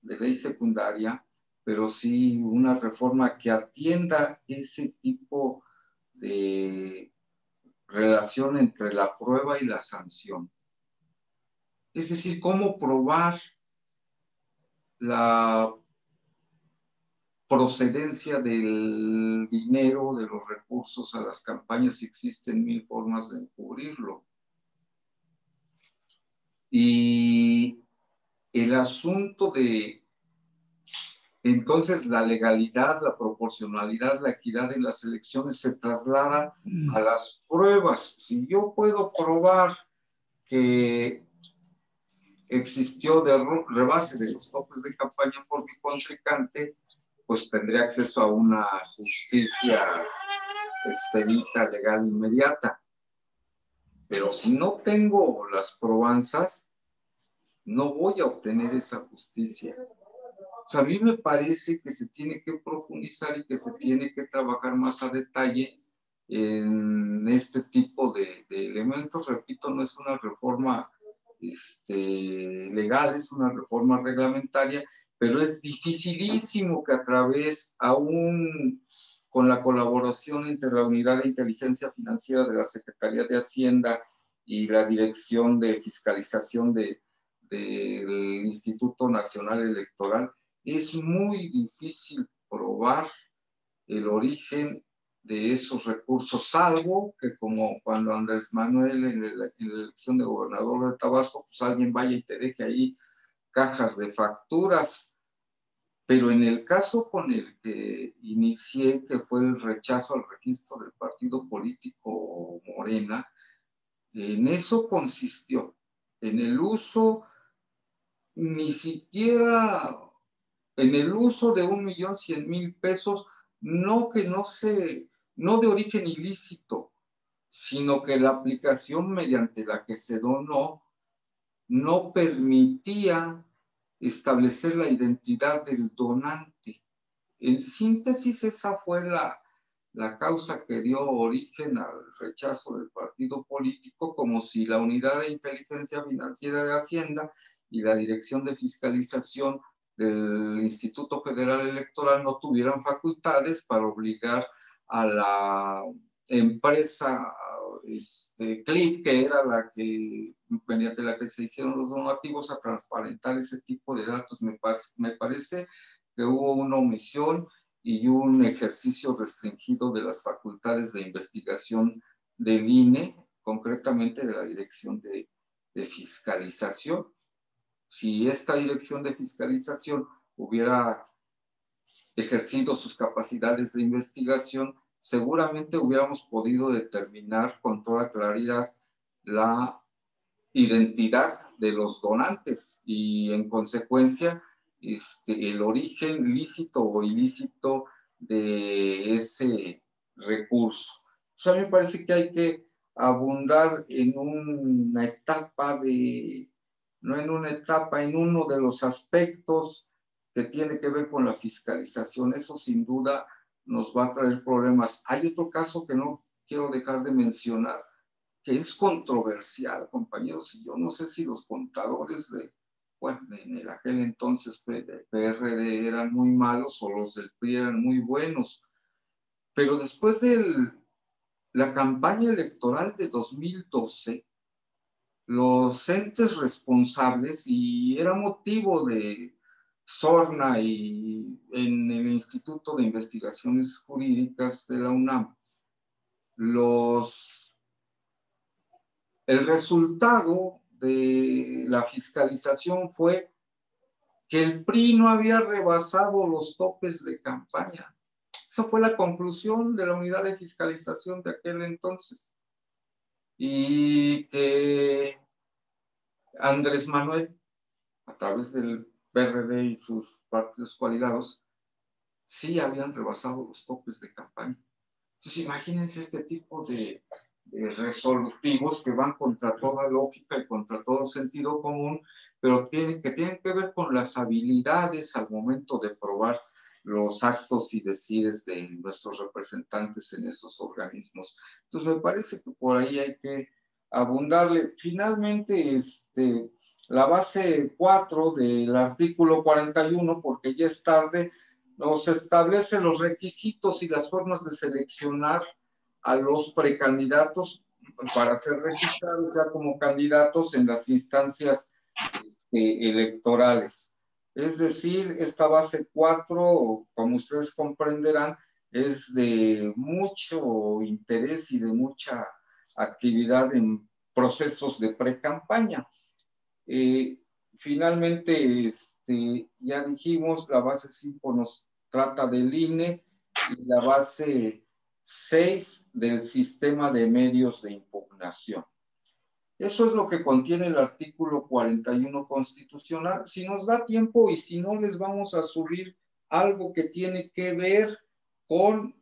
de ley secundaria, pero sí una reforma que atienda ese tipo de relación entre la prueba y la sanción. Es decir, cómo probar la procedencia del dinero, de los recursos a las campañas. Existen 1000 formas de encubrirlo. Y el asunto de, entonces, la legalidad, la proporcionalidad, la equidad en las elecciones se traslada a las pruebas. Si yo puedo probar que existió rebase de los topes de campaña por mi contrincante, pues tendría acceso a una justicia expedita, legal, inmediata. Pero si no tengo las probanzas, no voy a obtener esa justicia. O sea, a mí me parece que se tiene que profundizar y que se tiene que trabajar más a detalle en este tipo de elementos. Repito, no es una reforma legal, es una reforma reglamentaria, pero es dificilísimo que a través, aún con la colaboración entre la Unidad de Inteligencia Financiera de la Secretaría de Hacienda y la Dirección de Fiscalización del Instituto Nacional Electoral, es muy difícil probar el origen de esos recursos, salvo que como cuando Andrés Manuel en la elección de gobernador de Tabasco, pues alguien vaya y te deje ahí cajas de facturas. Pero en el caso con el que inicié, que fue el rechazo al registro del partido político Morena, en eso consistió, en el uso, ni siquiera en el uso de 1.100.000 pesos, no de origen ilícito, sino que la aplicación mediante la que se donó no permitía establecer la identidad del donante. En síntesis, esa fue la causa que dio origen al rechazo del partido político, como si la Unidad de Inteligencia Financiera de Hacienda y la Dirección de Fiscalización del Instituto Federal Electoral no tuvieran facultades para obligar a la empresa CLIP, que era mediante la que se hicieron los donativos, a transparentar ese tipo de datos. Me parece que hubo una omisión y un ejercicio restringido de las facultades de investigación del INE, concretamente de la Dirección de Fiscalización. Si esta Dirección de Fiscalización hubiera ejercido sus capacidades de investigación, seguramente hubiéramos podido determinar con toda claridad la identidad de los donantes y, en consecuencia, el origen lícito o ilícito de ese recurso. O sea, a mí me parece que hay que abundar en una etapa en uno de los aspectos que tiene que ver con la fiscalización. Eso sin duda nos va a traer problemas. Hay otro caso que no quiero dejar de mencionar, que es controversial, compañeros, y yo no sé si los contadores en aquel entonces de PRD eran muy malos o los del PRI eran muy buenos, pero después de la campaña electoral de 2012, los entes responsables, y era motivo de sorna y en el Instituto de Investigaciones Jurídicas de la UNAM, el resultado de la fiscalización fue que el PRI no había rebasado los topes de campaña. Esa fue la conclusión de la unidad de fiscalización de aquel entonces. Y que Andrés Manuel, a través del PRD y sus partidos coaligados, sí habían rebasado los topes de campaña. Entonces, imagínense este tipo de resolutivos que van contra toda lógica y contra todo sentido común, pero tienen que ver con las habilidades al momento de probar los actos y decires de nuestros representantes en esos organismos. Entonces, me parece que por ahí hay que abundarle. Finalmente, la base 4 del artículo 41, porque ya es tarde, nos establece los requisitos y las formas de seleccionar a los precandidatos para ser registrados ya como candidatos en las instancias electorales. Es decir, esta base 4, como ustedes comprenderán, es de mucho interés y de mucha actividad en procesos de pre-campaña. Finalmente, ya dijimos, la base 5 nos trata del INE y la base 6 del sistema de medios de impugnación. Eso es lo que contiene el artículo 41 constitucional. Si nos da tiempo y si no, les vamos a subir algo que tiene que ver con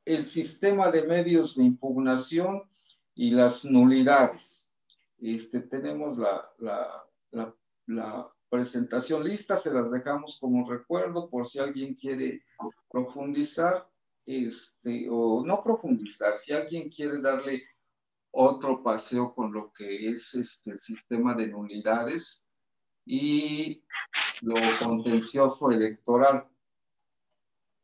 el sistema de medios de impugnación y las nulidades. Tenemos la presentación lista, se las dejamos como recuerdo por si alguien quiere profundizar, o no profundizar, si alguien quiere darle otro paseo con lo que es el sistema de nulidades y lo contencioso electoral.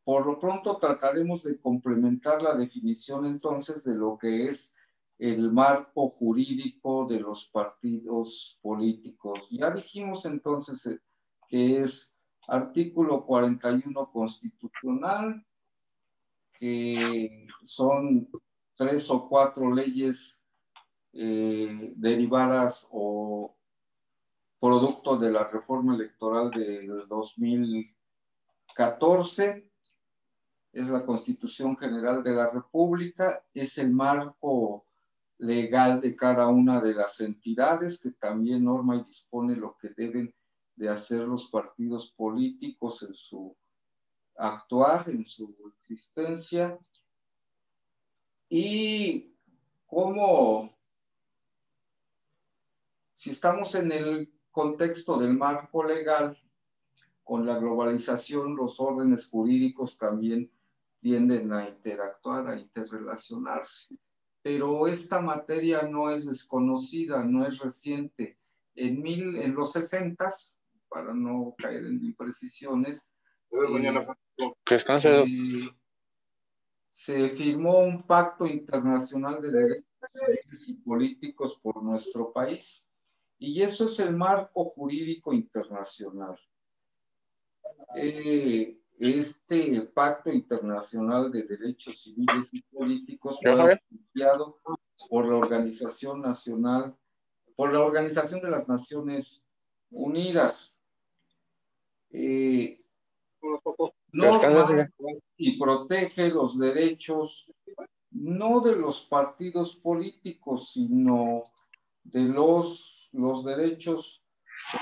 Por lo pronto trataremos de complementar la definición entonces de lo que es el marco jurídico de los partidos políticos. Ya dijimos entonces que es artículo 41 constitucional, que son 3 o 4 leyes derivadas o producto de la reforma electoral del 2014. Es la Constitución General de la República, es el marco legal de cada una de las entidades que también norma y dispone lo que deben de hacer los partidos políticos en su actuar, en su existencia. Y cómo, si estamos en el contexto del marco legal, con la globalización, los órdenes jurídicos también tienden a interactuar, a interrelacionarse. Pero esta materia no es desconocida, no es reciente. En los 60s, para no caer en imprecisiones, se firmó un pacto internacional de derechos civiles y políticos por nuestro país. Y eso es el marco jurídico internacional. Este Pacto Internacional de Derechos Civiles y Políticos fue auspiciado por la Organización Nacional, por la Organización de las Naciones Unidas. Norma y protege los derechos no de los partidos políticos, sino de los derechos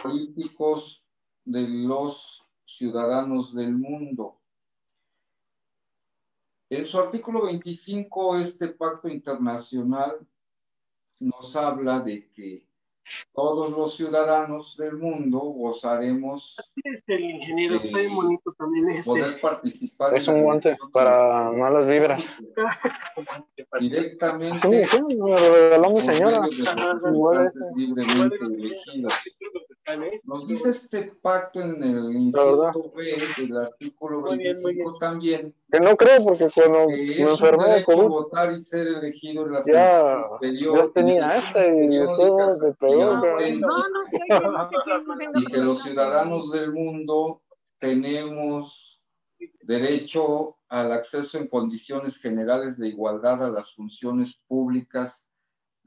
políticos de los ciudadanos del mundo. En su artículo 25, este pacto internacional nos habla de que todos los ciudadanos del mundo gozaremos poder participar. Es un guante para malas vibras. Directamente. Sí, me lo regaló mi señora. Libremente elegidos. Nos dice este pacto en el inciso B del artículo 25 también. Que no creo, porque cuando me enfermé de COVID, votar y ser elegido en las ya tenía y todo de peor. Y que los ciudadanos del mundo tenemos derecho al acceso en condiciones generales de igualdad a las funciones públicas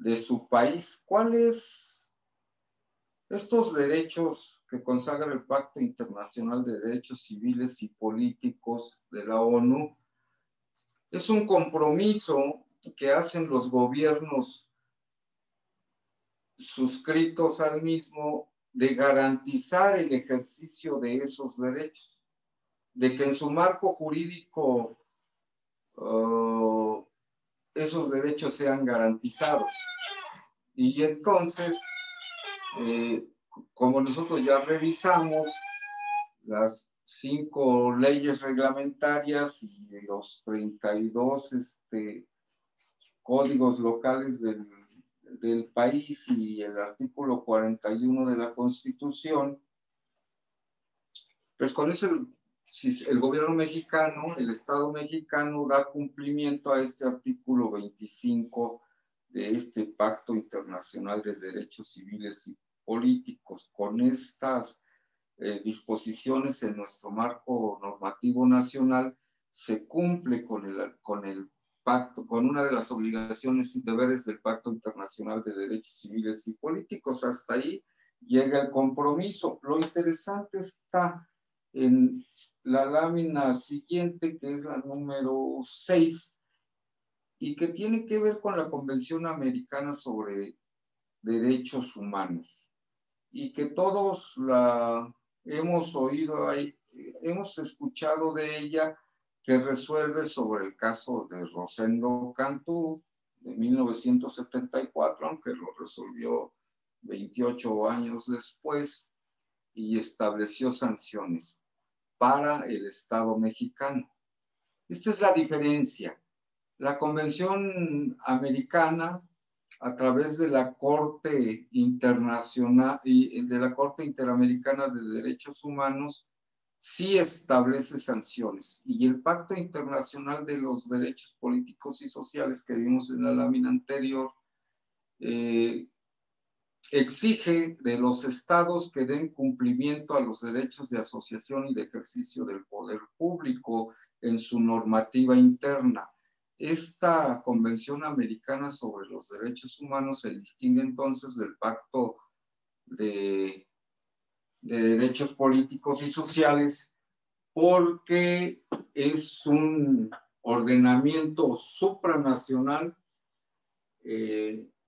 de su país. ¿Cuáles estos derechos que consagra el Pacto Internacional de Derechos Civiles y Políticos de la ONU? Es un compromiso que hacen los gobiernos suscritos al mismo de garantizar el ejercicio de esos derechos, de que en su marco jurídico esos derechos sean garantizados. Y entonces, como nosotros ya revisamos las 5 leyes reglamentarias y los 32 códigos locales del país y el artículo 41 de la Constitución, pues con eso el gobierno mexicano, el Estado mexicano da cumplimiento a este artículo 25 de este Pacto Internacional de Derechos Civiles y Políticos. Con estas disposiciones en nuestro marco normativo nacional se cumple con el pacto, con una de las obligaciones y deberes del Pacto Internacional de Derechos Civiles y Políticos. Hasta ahí llega el compromiso. Lo interesante está en la lámina siguiente, que es la número 6, y que tiene que ver con la Convención Americana sobre Derechos Humanos, y que todos la hemos oído, hemos escuchado de ella, que resuelve sobre el caso de Rosendo Cantú de 1974, aunque lo resolvió 28 años después, y estableció sanciones para el Estado mexicano. Esta es la diferencia. La Convención Americana, a través de la Corte Internacional y de la Corte Interamericana de Derechos Humanos, sí establece sanciones. Y el Pacto Internacional de los Derechos Políticos y Sociales que vimos en la lámina anterior, exige de los estados que den cumplimiento a los derechos de asociación y de ejercicio del poder público en su normativa interna. Esta Convención Americana sobre los Derechos Humanos se distingue entonces del Pacto de Derechos Políticos y Sociales porque es un ordenamiento supranacional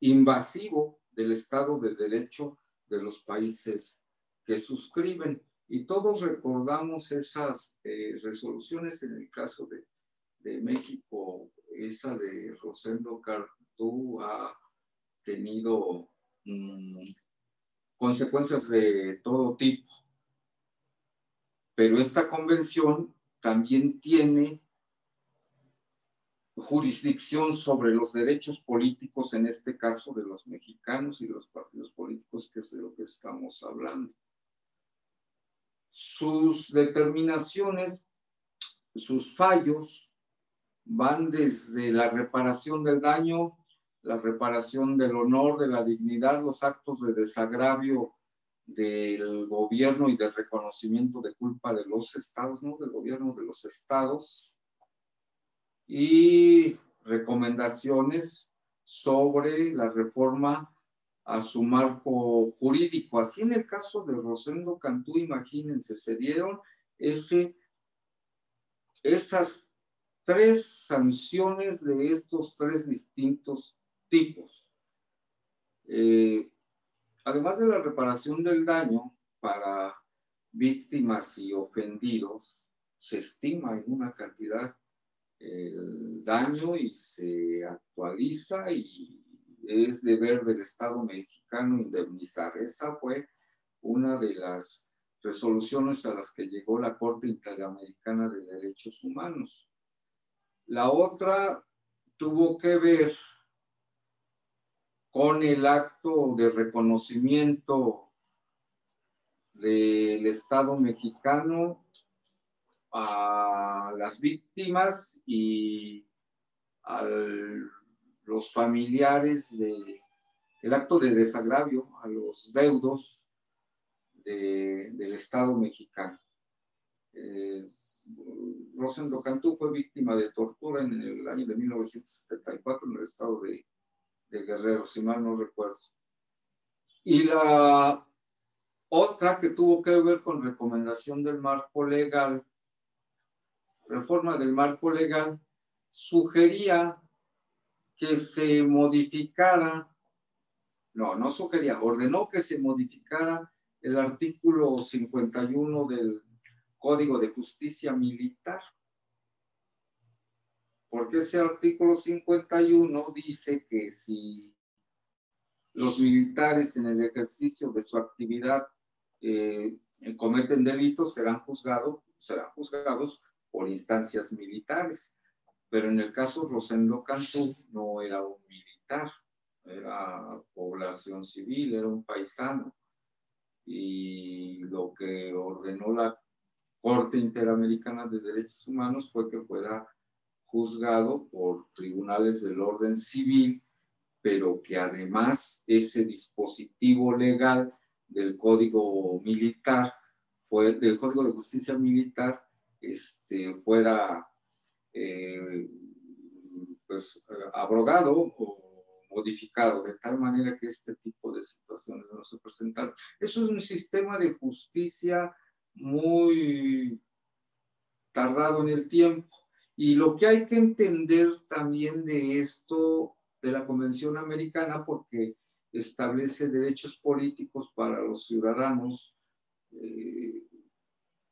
invasivo del Estado de Derecho de los países que suscriben. Y todos recordamos esas resoluciones. En el caso de México, esa de Rosendo Cantú ha tenido consecuencias de todo tipo. Pero esta convención también tiene jurisdicción sobre los derechos políticos, en este caso de los mexicanos y de los partidos políticos, que es de lo que estamos hablando. Sus determinaciones, sus fallos, van desde la reparación del daño, la reparación del honor, de la dignidad, los actos de desagravio del gobierno y del reconocimiento de culpa de los estados, ¿no? Del gobierno de los estados, y recomendaciones sobre la reforma a su marco jurídico. Así en el caso de Rosendo Cantú, imagínense, se dieron esas 3 sanciones de estos 3 distintos tipos. Además de la reparación del daño para víctimas y ofendidos, se estima en una cantidad el daño y se actualiza, y es deber del Estado mexicano indemnizar. Esa fue una de las resoluciones a las que llegó la Corte Interamericana de Derechos Humanos. La otra tuvo que ver con el acto de reconocimiento del Estado mexicano a las víctimas y a los familiares el acto de desagravio a los deudos del Estado mexicano. Rosendo Cantú fue víctima de tortura en el año de 1974 en el estado de de Guerrero, si mal no recuerdo. Y la otra que tuvo que ver con recomendación del marco legal, reforma del marco legal, sugería que se modificara, no sugería, ordenó que se modificara el artículo 51 del Código de Justicia Militar. Porque ese artículo 51 dice que si los militares en el ejercicio de su actividad cometen delitos, serán juzgados por instancias militares. Pero en el caso Rosendo Cantú no era un militar, era población civil, era un paisano. Y lo que ordenó la Corte Interamericana de Derechos Humanos fue que fuera juzgado por tribunales del orden civil, pero que además ese dispositivo legal del Código Militar, del Código de Justicia Militar, fuera abrogado o modificado, de tal manera que este tipo de situaciones no se presentan. Eso es un sistema de justicia muy tardado en el tiempo. Y lo que hay que entender también de esto, de la Convención Americana, porque establece derechos políticos para los ciudadanos,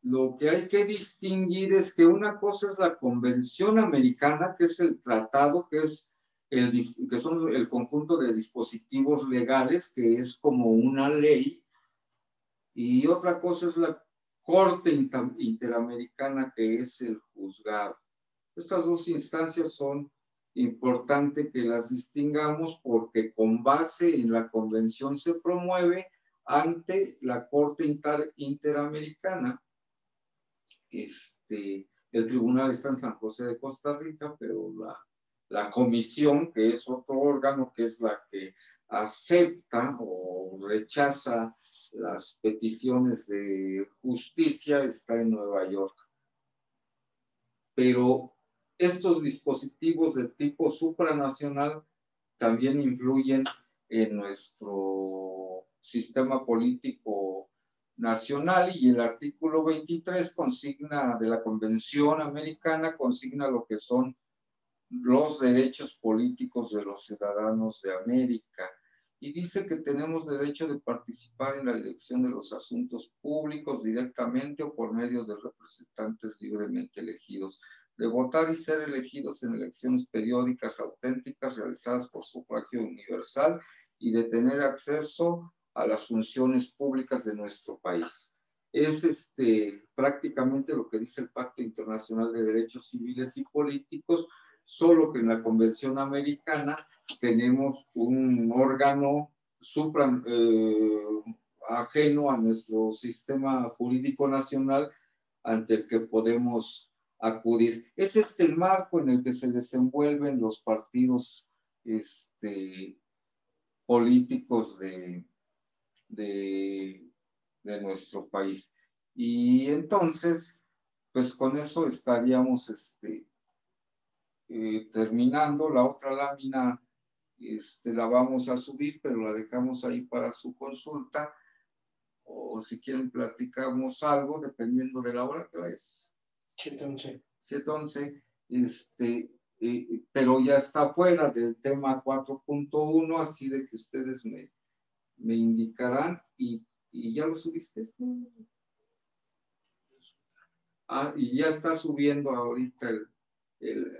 lo que hay que distinguir es que una cosa es la Convención Americana, que es el tratado, que son el conjunto de dispositivos legales, que es como una ley, y otra cosa es la Corte Interamericana, que es el juzgado. Estas dos instancias son importantes que las distingamos porque con base en la convención se promueve ante la Corte Interamericana. El tribunal está en San José de Costa Rica, pero la comisión, que es otro órgano, que es la que acepta o rechaza las peticiones de justicia, está en Nueva York. Pero estos dispositivos de tipo supranacional también influyen en nuestro sistema político nacional, y el artículo 23 de la Convención Americana consigna lo que son los derechos políticos de los ciudadanos de América, y dice que tenemos derecho de participar en la dirección de los asuntos públicos directamente o por medio de representantes libremente elegidos, de votar y ser elegidos en elecciones periódicas auténticas realizadas por sufragio universal, y de tener acceso a las funciones públicas de nuestro país. Es prácticamente lo que dice el Pacto Internacional de Derechos Civiles y Políticos, solo que en la Convención Americana tenemos un órgano ajeno a nuestro sistema jurídico nacional ante el que podemos acudir. Es el marco en el que se desenvuelven los partidos políticos de nuestro país. Y entonces, pues con eso estaríamos terminando. La otra lámina la vamos a subir, pero la dejamos ahí para su consulta, o si quieren platicamos algo, dependiendo de la hora que es. 7:11. 7:11, pero ya está fuera del tema 4.1, así de que ustedes me indicarán, y ya lo subiste. Y ya está subiendo ahorita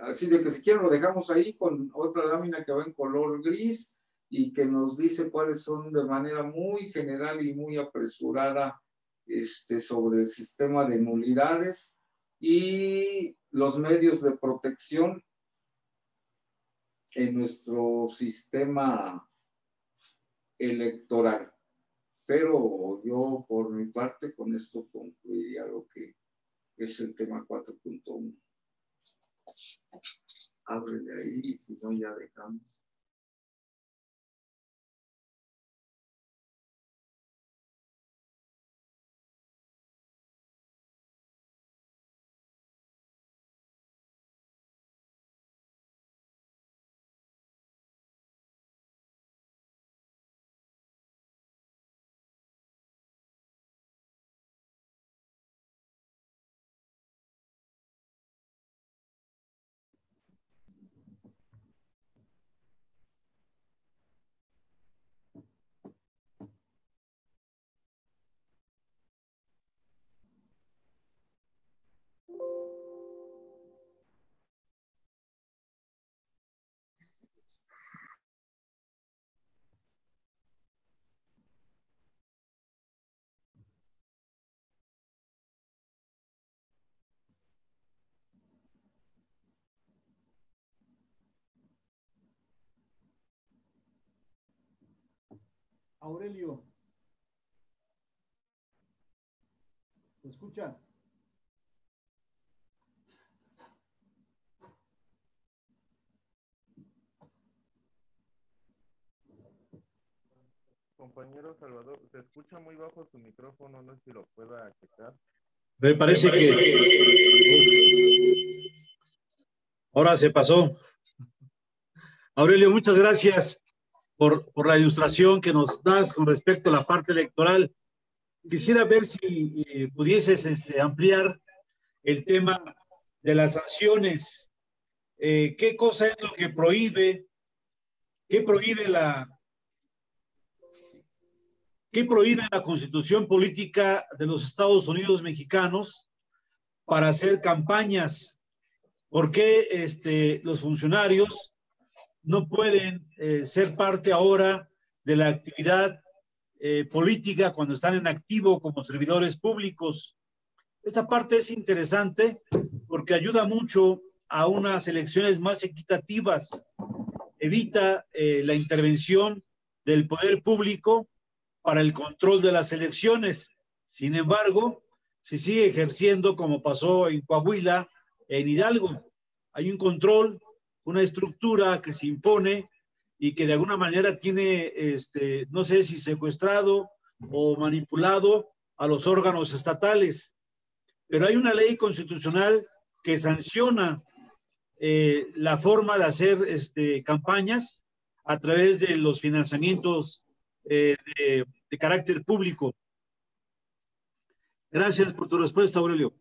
así de que si quieren lo dejamos ahí con otra lámina que va en color gris y que nos dice cuáles son de manera muy general y muy apresurada sobre el sistema de nulidades y los medios de protección en nuestro sistema electoral. Pero yo por mi parte con esto concluiría lo que es el tema 4.1. Ábrele ahí, si no ya dejamos. Aurelio. ¿Se escucha? Compañero Salvador, se escucha muy bajo su micrófono, no sé si lo pueda checar. Me parece que... Ahora se pasó. Aurelio, muchas gracias por la ilustración que nos das con respecto a la parte electoral. Quisiera ver si pudieses ampliar el tema de las sanciones. ¿Qué cosa es lo que prohíbe? ¿Qué prohíbe la Constitución Política de los Estados Unidos mexicanos para hacer campañas? ¿Por qué los funcionarios no pueden ser parte ahora de la actividad política cuando están en activo como servidores públicos? Esta parte es interesante porque ayuda mucho a unas elecciones más equitativas, evita la intervención del poder público para el control de las elecciones. Sin embargo, se sigue ejerciendo como pasó en Coahuila, en Hidalgo. Hay un control, una estructura que se impone y que de alguna manera tiene, no sé si secuestrado o manipulado a los órganos estatales. Pero hay una ley constitucional que sanciona la forma de hacer campañas a través de los financiamientos de carácter público. Gracias por tu respuesta, Aurelio.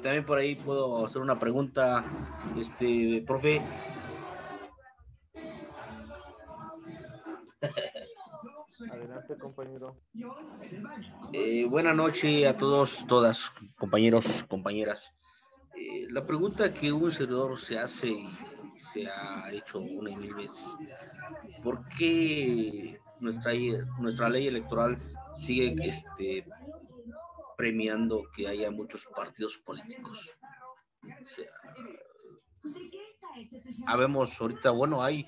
También por ahí puedo hacer una pregunta, profe. Adelante, compañero. Buenas noches a todos, todas, compañeros, compañeras. La pregunta que un servidor se hace y se ha hecho una y mil veces: ¿por qué nuestra ley electoral sigue premiando que haya muchos partidos políticos? O sea, habemos ahorita, bueno, hay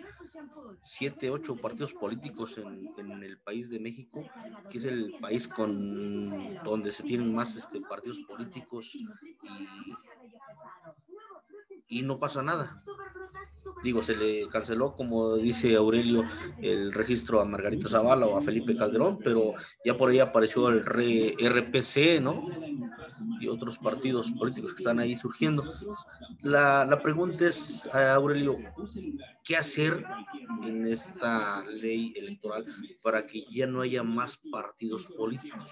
7, 8 partidos políticos en el país de México, que es el país donde se tienen más partidos políticos, y no pasa nada. Digo, se le canceló, como dice Aurelio, el registro a Margarita Zavala o a Felipe Calderón, pero ya por ahí apareció el RPC, ¿no? Y otros partidos políticos que están ahí surgiendo. La pregunta es, Aurelio, ¿qué hacer en esta ley electoral para que ya no haya más partidos políticos?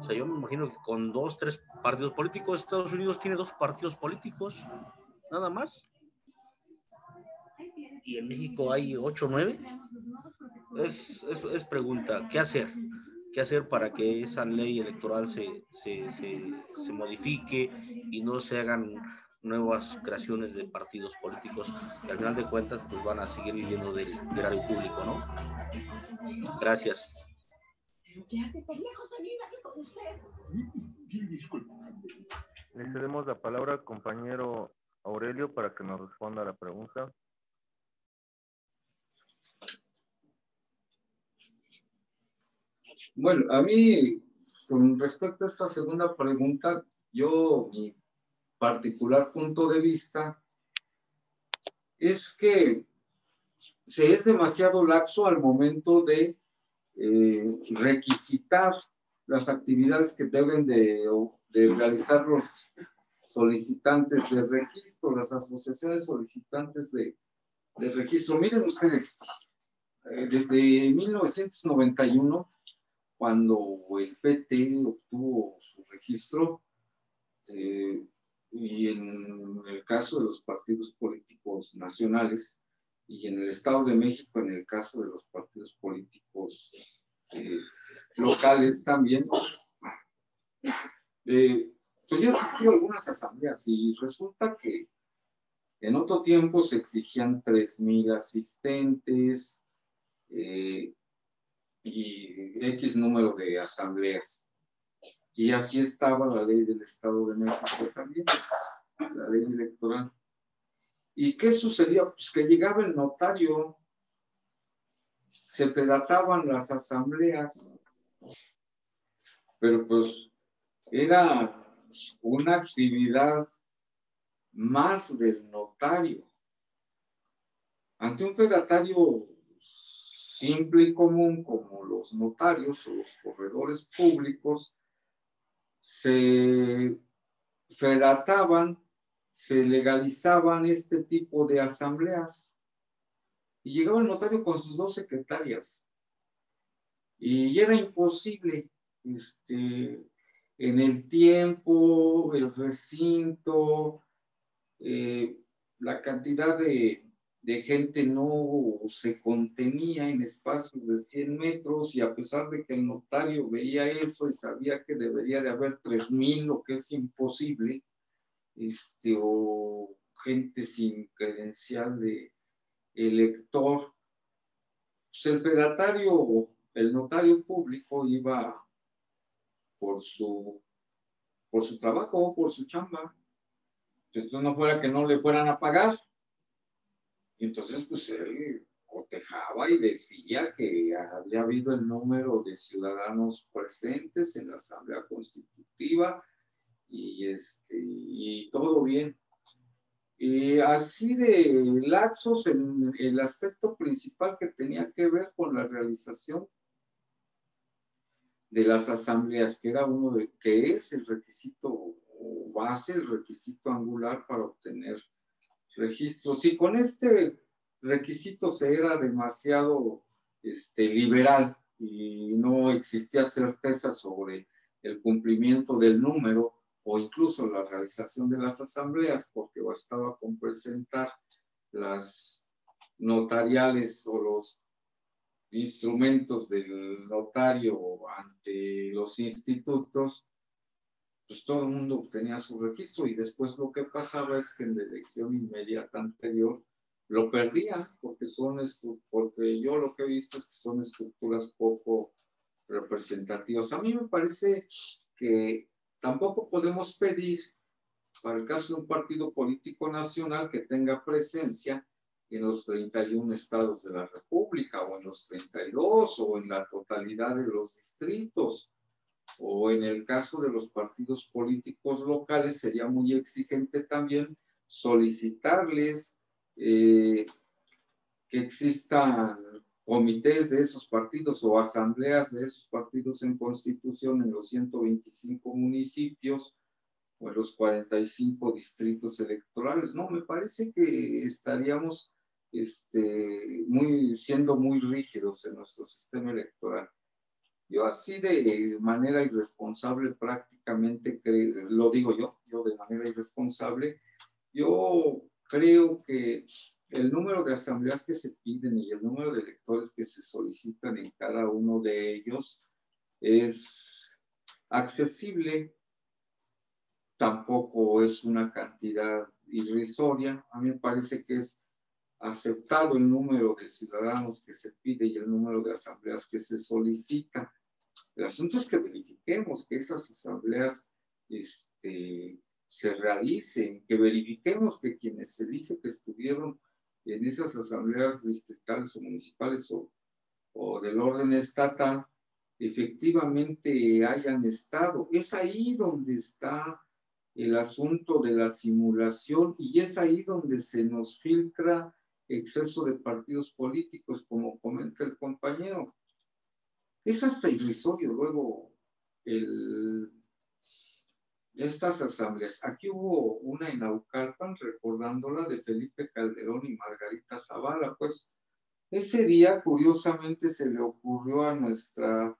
O sea, yo me imagino que con 2, 3 partidos políticos, Estados Unidos tiene 2 partidos políticos, nada más. Y en México hay 8 o 9. Es pregunta, ¿qué hacer? ¿Qué hacer para que esa ley electoral se modifique y no se hagan nuevas creaciones de partidos políticos que al final de cuentas pues van a seguir viviendo del erario público, ¿no? Gracias. Le cedemos la palabra al compañero Aurelio para que nos responda a la pregunta. Bueno, a mí, con respecto a esta segunda pregunta, mi particular punto de vista es que se es demasiado laxo al momento de requisitar las actividades que deben de realizar los solicitantes de registro, las asociaciones solicitantes de registro. Miren ustedes, desde 1991, cuando el PT obtuvo su registro, y en el caso de los partidos políticos nacionales, y en el Estado de México, en el caso de los partidos políticos locales también, pues ya asistió a algunas asambleas y resulta que En otro tiempo se exigían 3,000 asistentes y X número de asambleas. Y así estaba la ley del Estado de México también, la ley electoral. ¿Y qué sucedía? Pues que llegaba el notario, se pedataban las asambleas, pero pues era una actividad más del notario. Ante un pedatario simple y común como los notarios o los corredores públicos, se fedataban, se legalizaban este tipo de asambleas. Y llegaba el notario con sus 2 secretarias. Y era imposible, en el tiempo, el recinto, la cantidad de gente no se contenía en espacios de 100 metros, y a pesar de que el notario veía eso y sabía que debería de haber 3,000, lo que es imposible, o gente sin credencial de elector, pues el pedatario, el notario público iba por su trabajo, por su chamba. Entonces no fuera que no le fueran a pagar. Y entonces pues él cotejaba y decía que había habido el número de ciudadanos presentes en la Asamblea Constitutiva y todo bien. Y así de laxos en el aspecto principal que tenía que ver con la realización de las asambleas, que era que es el requisito base, el requisito angular para obtener registros. Y con este requisito se era demasiado liberal y no existía certeza sobre el cumplimiento del número o incluso la realización de las asambleas, porque bastaba con presentar las notariales o los instrumentos del notario ante los institutos, pues todo el mundo obtenía su registro, y después lo que pasaba es que en la elección inmediata anterior lo perdían, porque yo lo que he visto es que son estructuras poco representativas. A mí me parece que tampoco podemos pedir, para el caso de un partido político nacional, que tenga presencia en los 31 estados de la República, o en los 32, o en la totalidad de los distritos. O en el caso de los partidos políticos locales, sería muy exigente también solicitarles que existan comités de esos partidos o asambleas de esos partidos en constitución en los 125 municipios o en los 45 distritos electorales. No, me parece que estaríamos siendo muy rígidos en nuestro sistema electoral. Yo así de manera irresponsable prácticamente, lo digo yo de manera irresponsable, yo creo que el número de asambleas que se piden y el número de electores que se solicitan en cada uno de ellos es accesible, tampoco es una cantidad irrisoria. A mí me parece que es aceptado el número de ciudadanos que se pide y el número de asambleas que se solicitan. El asunto es que verifiquemos que esas asambleas se realicen, que verifiquemos que quienes se dice que estuvieron en esas asambleas distritales o municipales o del orden estatal, efectivamente hayan estado. Es ahí donde está el asunto de la simulación, y es ahí donde se nos filtra exceso de partidos políticos, como comenta el compañero. Es hasta irrisorio luego estas asambleas. Aquí hubo una en Naucalpan, recordándola, de Felipe Calderón y Margarita Zavala. Pues ese día, curiosamente, se le ocurrió a nuestra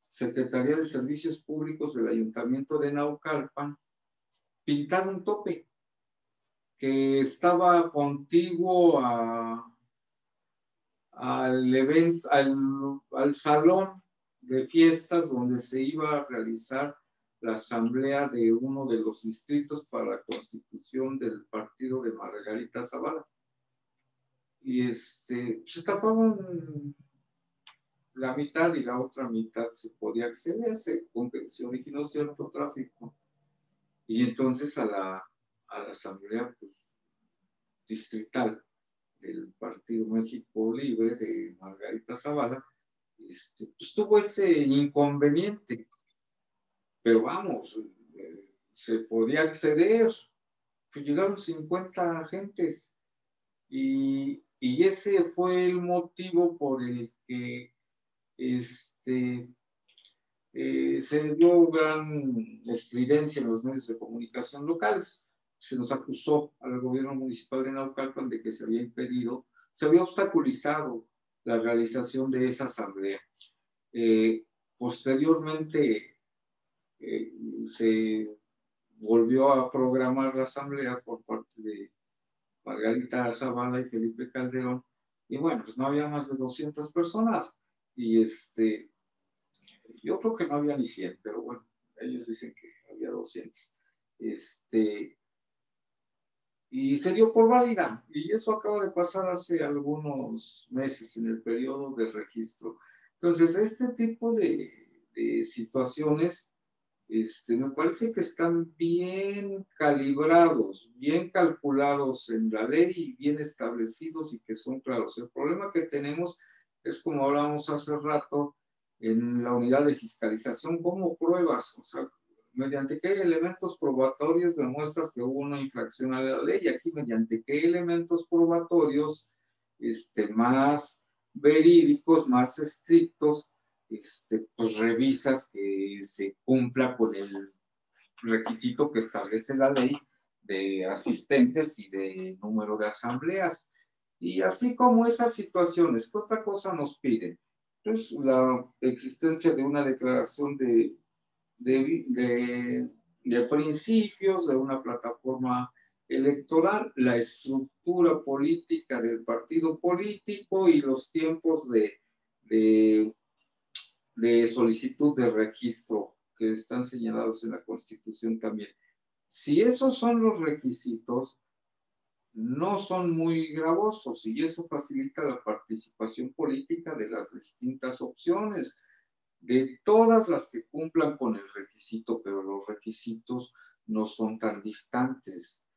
Secretaría de Servicios Públicos del Ayuntamiento de Naucalpan pintar un tope que estaba contiguo al evento, al salón de fiestas donde se iba a realizar la asamblea de uno de los distritos para la constitución del partido de Margarita Zavala. Y se tapaban la mitad y la otra mitad se podía acceder, se originó cierto tráfico. Y entonces a la asamblea pues, distrital del Partido México Libre de Margarita Zavala, pues tuvo ese inconveniente. Pero vamos, se podía acceder, pues llegaron 50 agentes y ese fue el motivo por el que se dio gran estridencia en los medios de comunicación locales. Se nos acusó al gobierno municipal de Naucalpan de que se había impedido, se había obstaculizado la realización de esa asamblea. Posteriormente se volvió a programar la asamblea por parte de Margarita Zavala y Felipe Calderón, y bueno, pues no había más de 200 personas, y yo creo que no había ni 100, pero bueno, ellos dicen que había 200. Y se dio por válida, y eso acaba de pasar hace algunos meses en el periodo de registro. Entonces, este tipo de situaciones me parece que están bien calibrados, bien calculados en la ley y bien establecidos y que son claros. El problema que tenemos es, como hablábamos hace rato, en la unidad de fiscalización, ¿cómo pruebas? O sea, mediante qué elementos probatorios demuestras que hubo una infracción a la ley. Y aquí, mediante qué elementos probatorios más verídicos, más estrictos, pues revisas que se cumpla con el requisito que establece la ley de asistentes y de número de asambleas. Y así como esas situaciones, ¿qué otra cosa nos piden? Pues la existencia de una declaración de principios, de una plataforma electoral, la estructura política del partido político y los tiempos de solicitud de registro que están señalados en la Constitución también. Si esos son los requisitos, no son muy gravosos y eso facilita la participación política de las distintas opciones, de todas las que cumplan con el requisito, pero los requisitos no son tan distantes.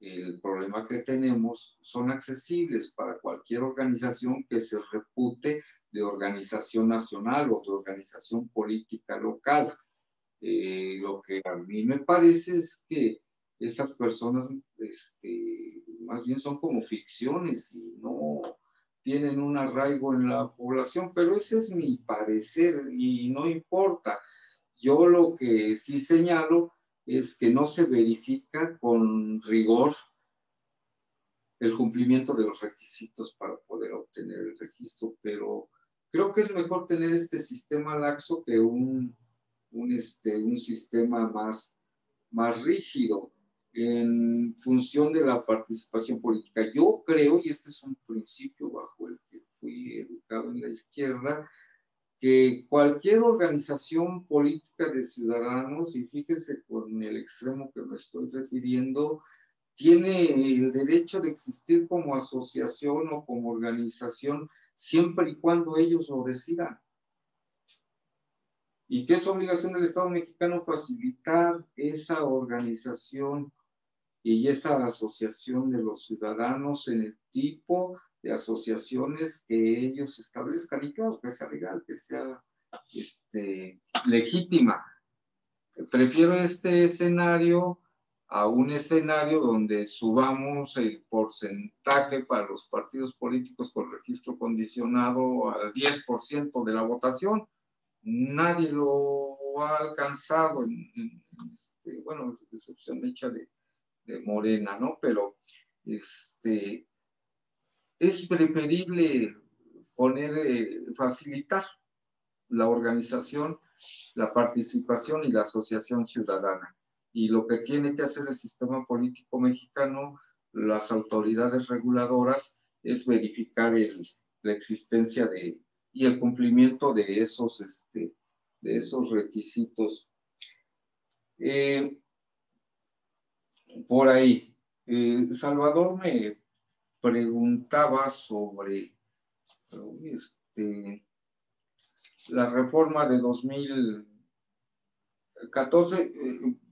El problema que tenemos son accesibles para cualquier organización que se repute de organización nacional o de organización política local. Lo que a mí me parece es que esas personas más bien son como ficciones y no tienen un arraigo en la población, pero ese es mi parecer y no importa. Yo lo que sí señalo es que no se verifica con rigor el cumplimiento de los requisitos para poder obtener el registro, pero creo que es mejor tener este sistema laxo que un sistema más rígido en función de la participación política. Yo creo, y este es un principio bajo el que fui educado en la izquierda, que cualquier organización política de ciudadanos, y fíjense con el extremo que me estoy refiriendo, tiene el derecho de existir como asociación o como organización siempre y cuando ellos lo decidan. ¿Y qué es obligación del Estado mexicano? Facilitar esa organización y esa asociación de los ciudadanos en el tipo de asociaciones que ellos establezcan y claro, que sea legal, que sea legítima. Prefiero este escenario a un escenario donde subamos el porcentaje para los partidos políticos con registro condicionado al 10% de la votación. Nadie lo ha alcanzado, bueno, excepción hecha de Morena, ¿no? Pero es preferible facilitar la organización, la participación y la asociación ciudadana. Y lo que tiene que hacer el sistema político mexicano, las autoridades reguladoras, es verificar la existencia y el cumplimiento de esos requisitos. Por ahí, Salvador me preguntaba sobre la reforma de 2014.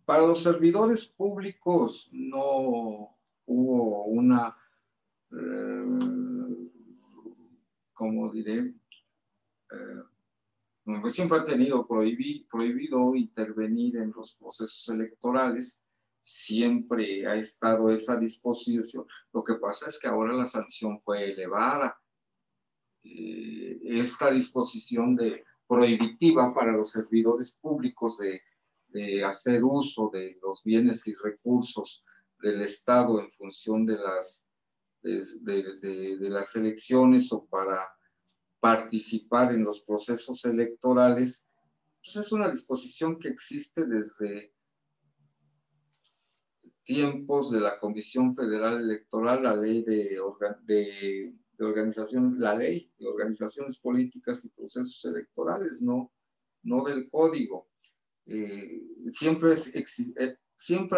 Para los servidores públicos no hubo una, ¿cómo diré? Siempre ha tenido prohibido intervenir en los procesos electorales, siempre ha estado esa disposición. Lo que pasa es que ahora la sanción fue elevada. Esta disposición prohibitiva para los servidores públicos de hacer uso de los bienes y recursos del Estado en función de las elecciones o para participar en los procesos electorales, pues es una disposición que existe desde tiempos de la Comisión Federal Electoral, la ley de organización, la ley de organizaciones políticas y procesos electorales, no del código. Siempre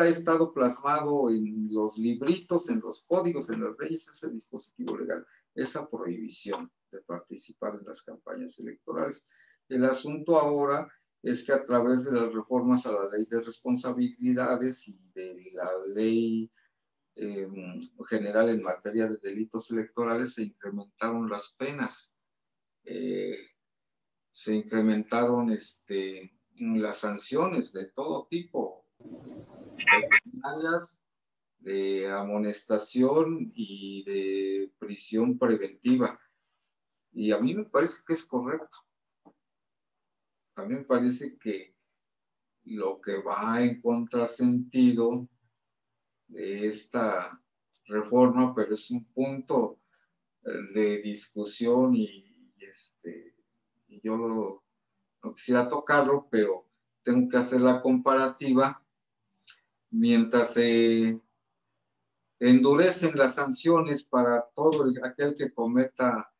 ha estado plasmado en los libritos, en los códigos, en las leyes, ese dispositivo legal, esa prohibición de participar en las campañas electorales. El asunto ahora es que a través de las reformas a la ley de responsabilidades y de la ley general en materia de delitos electorales se incrementaron las penas, se incrementaron las sanciones de todo tipo, de amonestación y de prisión preventiva. Y a mí me parece que es correcto. A mí me parece que lo que va en contrasentido de esta reforma, pero es un punto de discusión y yo no quisiera tocarlo, pero tengo que hacer la comparativa. Mientras se endurecen las sanciones para todo aquel que cometa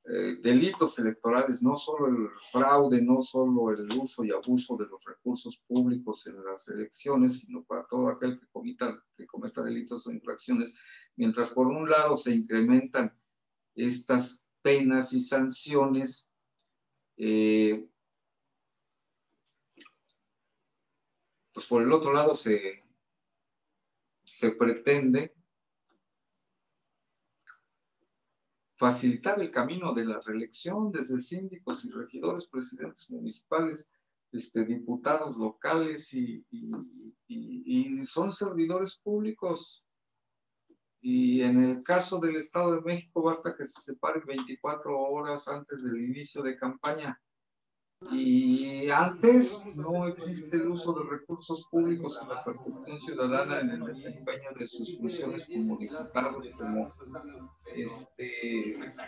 delitos electorales, no solo el fraude, no solo el uso y abuso de los recursos públicos en las elecciones, sino para todo aquel que cometa delitos o infracciones, mientras por un lado se incrementan estas penas y sanciones, pues por el otro lado se pretende facilitar el camino de la reelección desde síndicos y regidores, presidentes municipales, diputados locales y son servidores públicos. Y en el caso del Estado de México basta que se separen 24 horas antes del inicio de campaña. Y antes no existe el uso de recursos públicos en la percepción ciudadana en el desempeño de sus funciones como diputados, como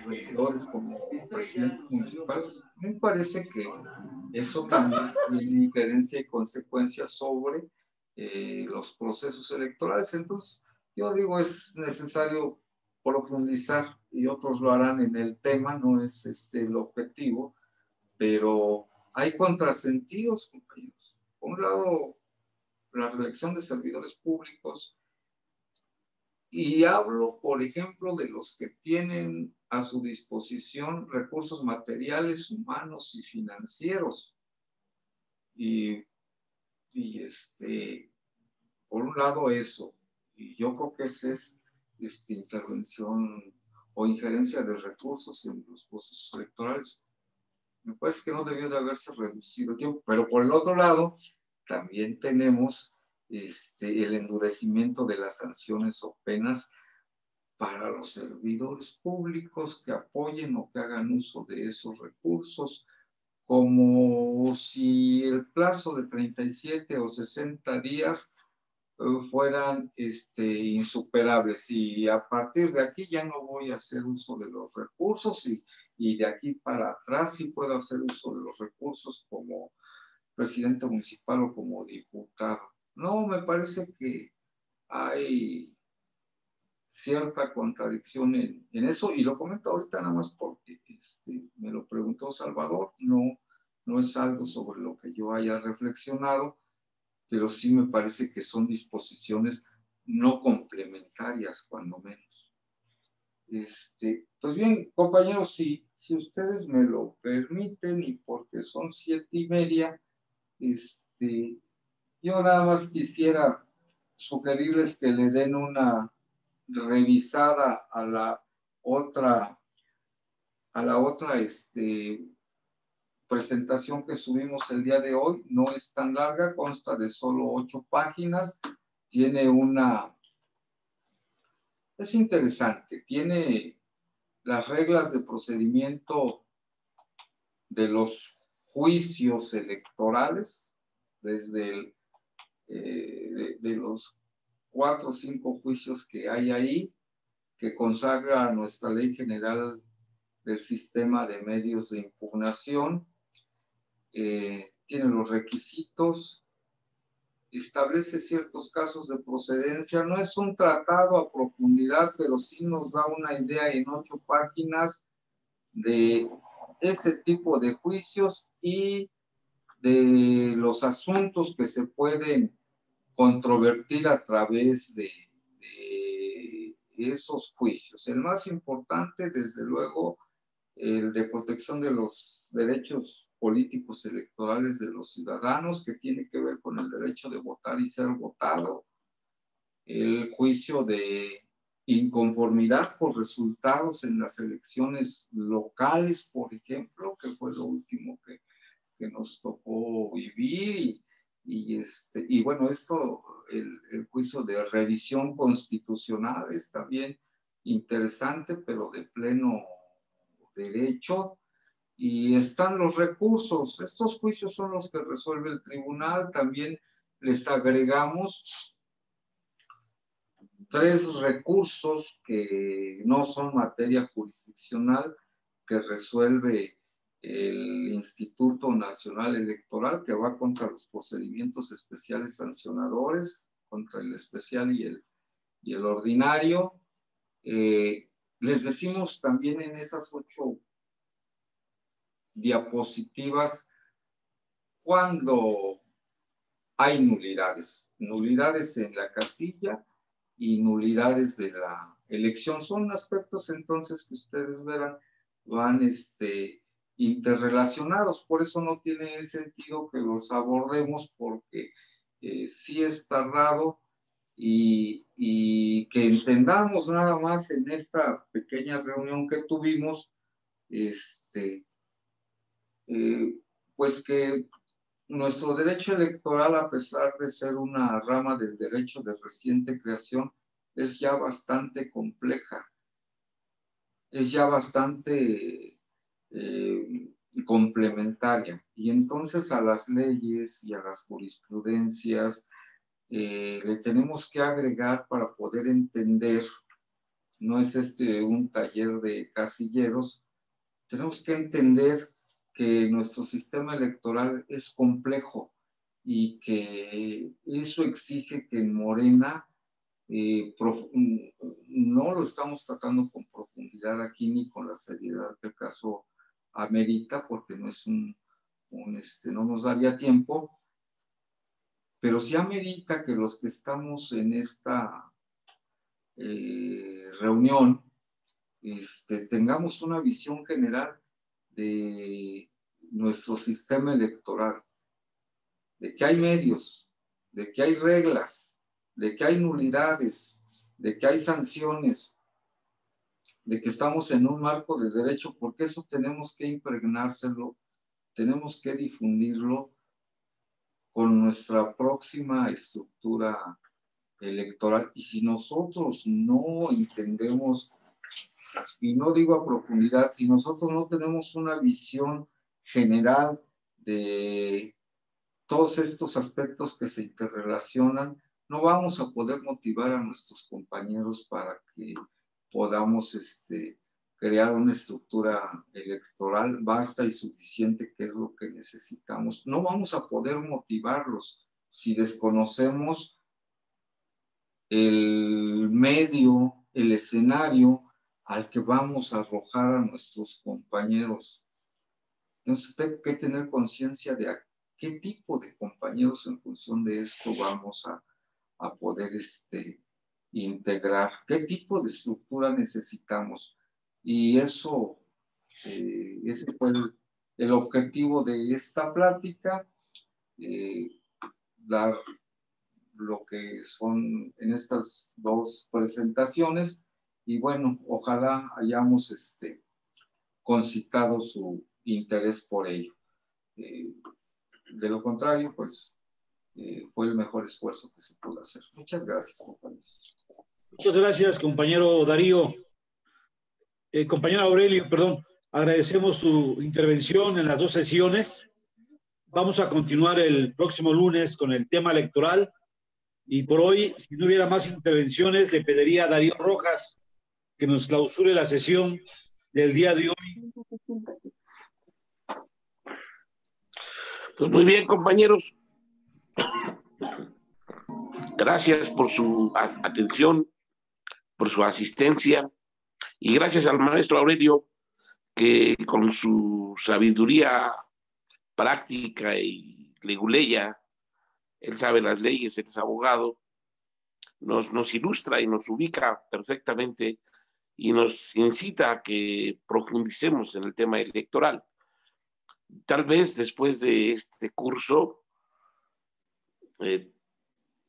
regidores, como presidentes municipales. Me parece que eso también tiene injerencia y consecuencias sobre los procesos electorales. Entonces, yo digo, es necesario profundizar y otros lo harán en el tema, no es el objetivo, pero hay contrasentidos, compañeros. Por un lado, la reelección de servidores públicos, y hablo, por ejemplo, de los que tienen a su disposición recursos materiales, humanos y financieros. Y por un lado eso, y yo creo que esa es intervención o injerencia de recursos en los procesos electorales. Me parece que no debió de haberse reducido el tiempo, pero por el otro lado, también tenemos el endurecimiento de las sanciones o penas para los servidores públicos que apoyen o que hagan uso de esos recursos, como si el plazo de 37 o 60 días fueran insuperables, y a partir de aquí ya no voy a hacer uso de los recursos y de aquí para atrás sí puedo hacer uso de los recursos como presidente municipal o como diputado. No, me parece que hay cierta contradicción en eso, y lo comento ahorita nada más porque me lo preguntó Salvador, no es algo sobre lo que yo haya reflexionado, pero sí me parece que son disposiciones no complementarias, cuando menos. Pues bien, compañeros, si ustedes me lo permiten, y porque son 7:30, yo nada más quisiera sugerirles que le den una revisada a la otra presentación que subimos el día de hoy. No es tan larga, consta de solo 8 páginas. Es interesante, tiene las reglas de procedimiento de los juicios electorales, desde de los 4 o 5 juicios que hay ahí, que consagra nuestra Ley General del Sistema de Medios de Impugnación. Tiene los requisitos, establece ciertos casos de procedencia. No es un tratado a profundidad, pero sí nos da una idea en 8 páginas de ese tipo de juicios y de los asuntos que se pueden controvertir a través de esos juicios. El más importante, desde luego, el de protección de los derechos políticos electorales de los ciudadanos, que tiene que ver con el derecho de votar y ser votado. El juicio de inconformidad por resultados en las elecciones locales, por ejemplo, que fue lo último que nos tocó vivir. Y bueno, el juicio de revisión constitucional es también interesante, pero de pleno derecho. Y están los recursos. Estos juicios son los que resuelve el tribunal. También les agregamos 3 recursos que no son materia jurisdiccional, que resuelve el Instituto Nacional Electoral, que va contra los procedimientos especiales sancionadores, contra el especial y el ordinario. Les decimos también en esas 8 diapositivas cuando hay nulidades en la casilla y nulidades de la elección. Son aspectos entonces que ustedes verán, van interrelacionados. Por eso no tiene sentido que los abordemos, porque sí es tardado, y que entendamos nada más en esta pequeña reunión que tuvimos, pues que nuestro derecho electoral, a pesar de ser una rama del derecho de reciente creación, es ya bastante compleja, es ya bastante complementaria. Y entonces a las leyes y a las jurisprudencias le tenemos que agregar para poder entender. No es un taller de casilleros. Tenemos que entender que nuestro sistema electoral es complejo y que eso exige que en Morena no lo estamos tratando con profundidad aquí, ni con la seriedad que el caso amerita, porque no es no nos daría tiempo, pero sí amerita que los que estamos en esta reunión tengamos una visión general de nuestro sistema electoral, de que hay medios, de que hay reglas, de que hay nulidades, de que hay sanciones, de que estamos en un marco de derecho, porque eso tenemos que impregnárselo, tenemos que difundirlo con nuestra próxima estructura electoral. Y si nosotros no entendemos, y no digo a profundidad, si nosotros no tenemos una visión general de todos estos aspectos que se interrelacionan, no vamos a poder motivar a nuestros compañeros para que podamos crear una estructura electoral vasta y suficiente, que es lo que necesitamos. No vamos a poder motivarlos si desconocemos el medio, el escenario al que vamos a arrojar a nuestros compañeros. Entonces, tengo que tener conciencia qué tipo de compañeros en función de esto vamos a poder integrar, qué tipo de estructura necesitamos. Y eso, ese fue el objetivo de esta plática, dar lo que son en estas dos presentaciones, y bueno, ojalá hayamos concitado su interés por ello. De lo contrario, pues fue el mejor esfuerzo que se pudo hacer. Muchas gracias, compañeros. Muchas gracias, compañero Darío. Compañero Aurelio, perdón, agradecemos tu intervención en las dos sesiones. Vamos a continuar el próximo lunes con el tema electoral. Y por hoy, si no hubiera más intervenciones, le pediría a Darío Rojas que nos clausure la sesión del día de hoy. Pues muy bien, compañeros. Gracias por su atención, por su asistencia, y gracias al maestro Aurelio, que con su sabiduría práctica y leguleya, él sabe las leyes, él es abogado, nos ilustra y nos ubica perfectamente y nos incita a que profundicemos en el tema electoral. Tal vez después de este curso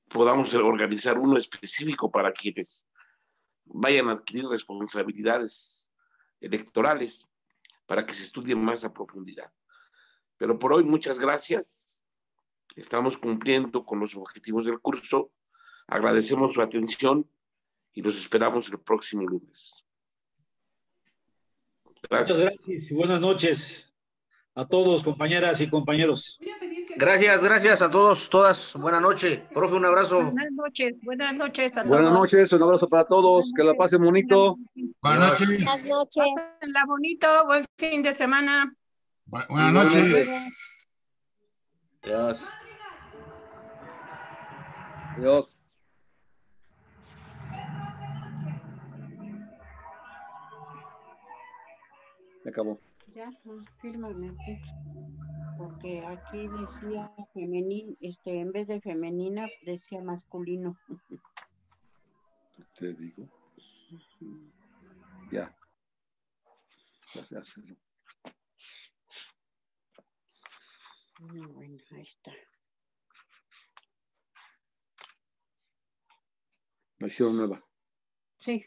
podamos organizar uno específico para quienes vayan a adquirir responsabilidades electorales, para que se estudien más a profundidad. Pero por hoy, muchas gracias. Estamos cumpliendo con los objetivos del curso. Agradecemos su atención y los esperamos el próximo lunes. Gracias. Muchas gracias y buenas noches a todos, compañeras y compañeros. Gracias a todos, todas. Buenas noches. Profe, un abrazo. Buenas noches a todos. Buenas noches, un abrazo para todos. Que la pasen bonito. Buenas noches. Buenas noches. Pásenla bonito, buen fin de semana. Buenas noches. Adiós. Adiós. Me acabó. Ya, fírmame aquí. Porque aquí decía femenino, en vez de femenina decía masculino. Te digo. Ya. Ya hacerlo. Bueno, ahí está. Me hicieron nueva.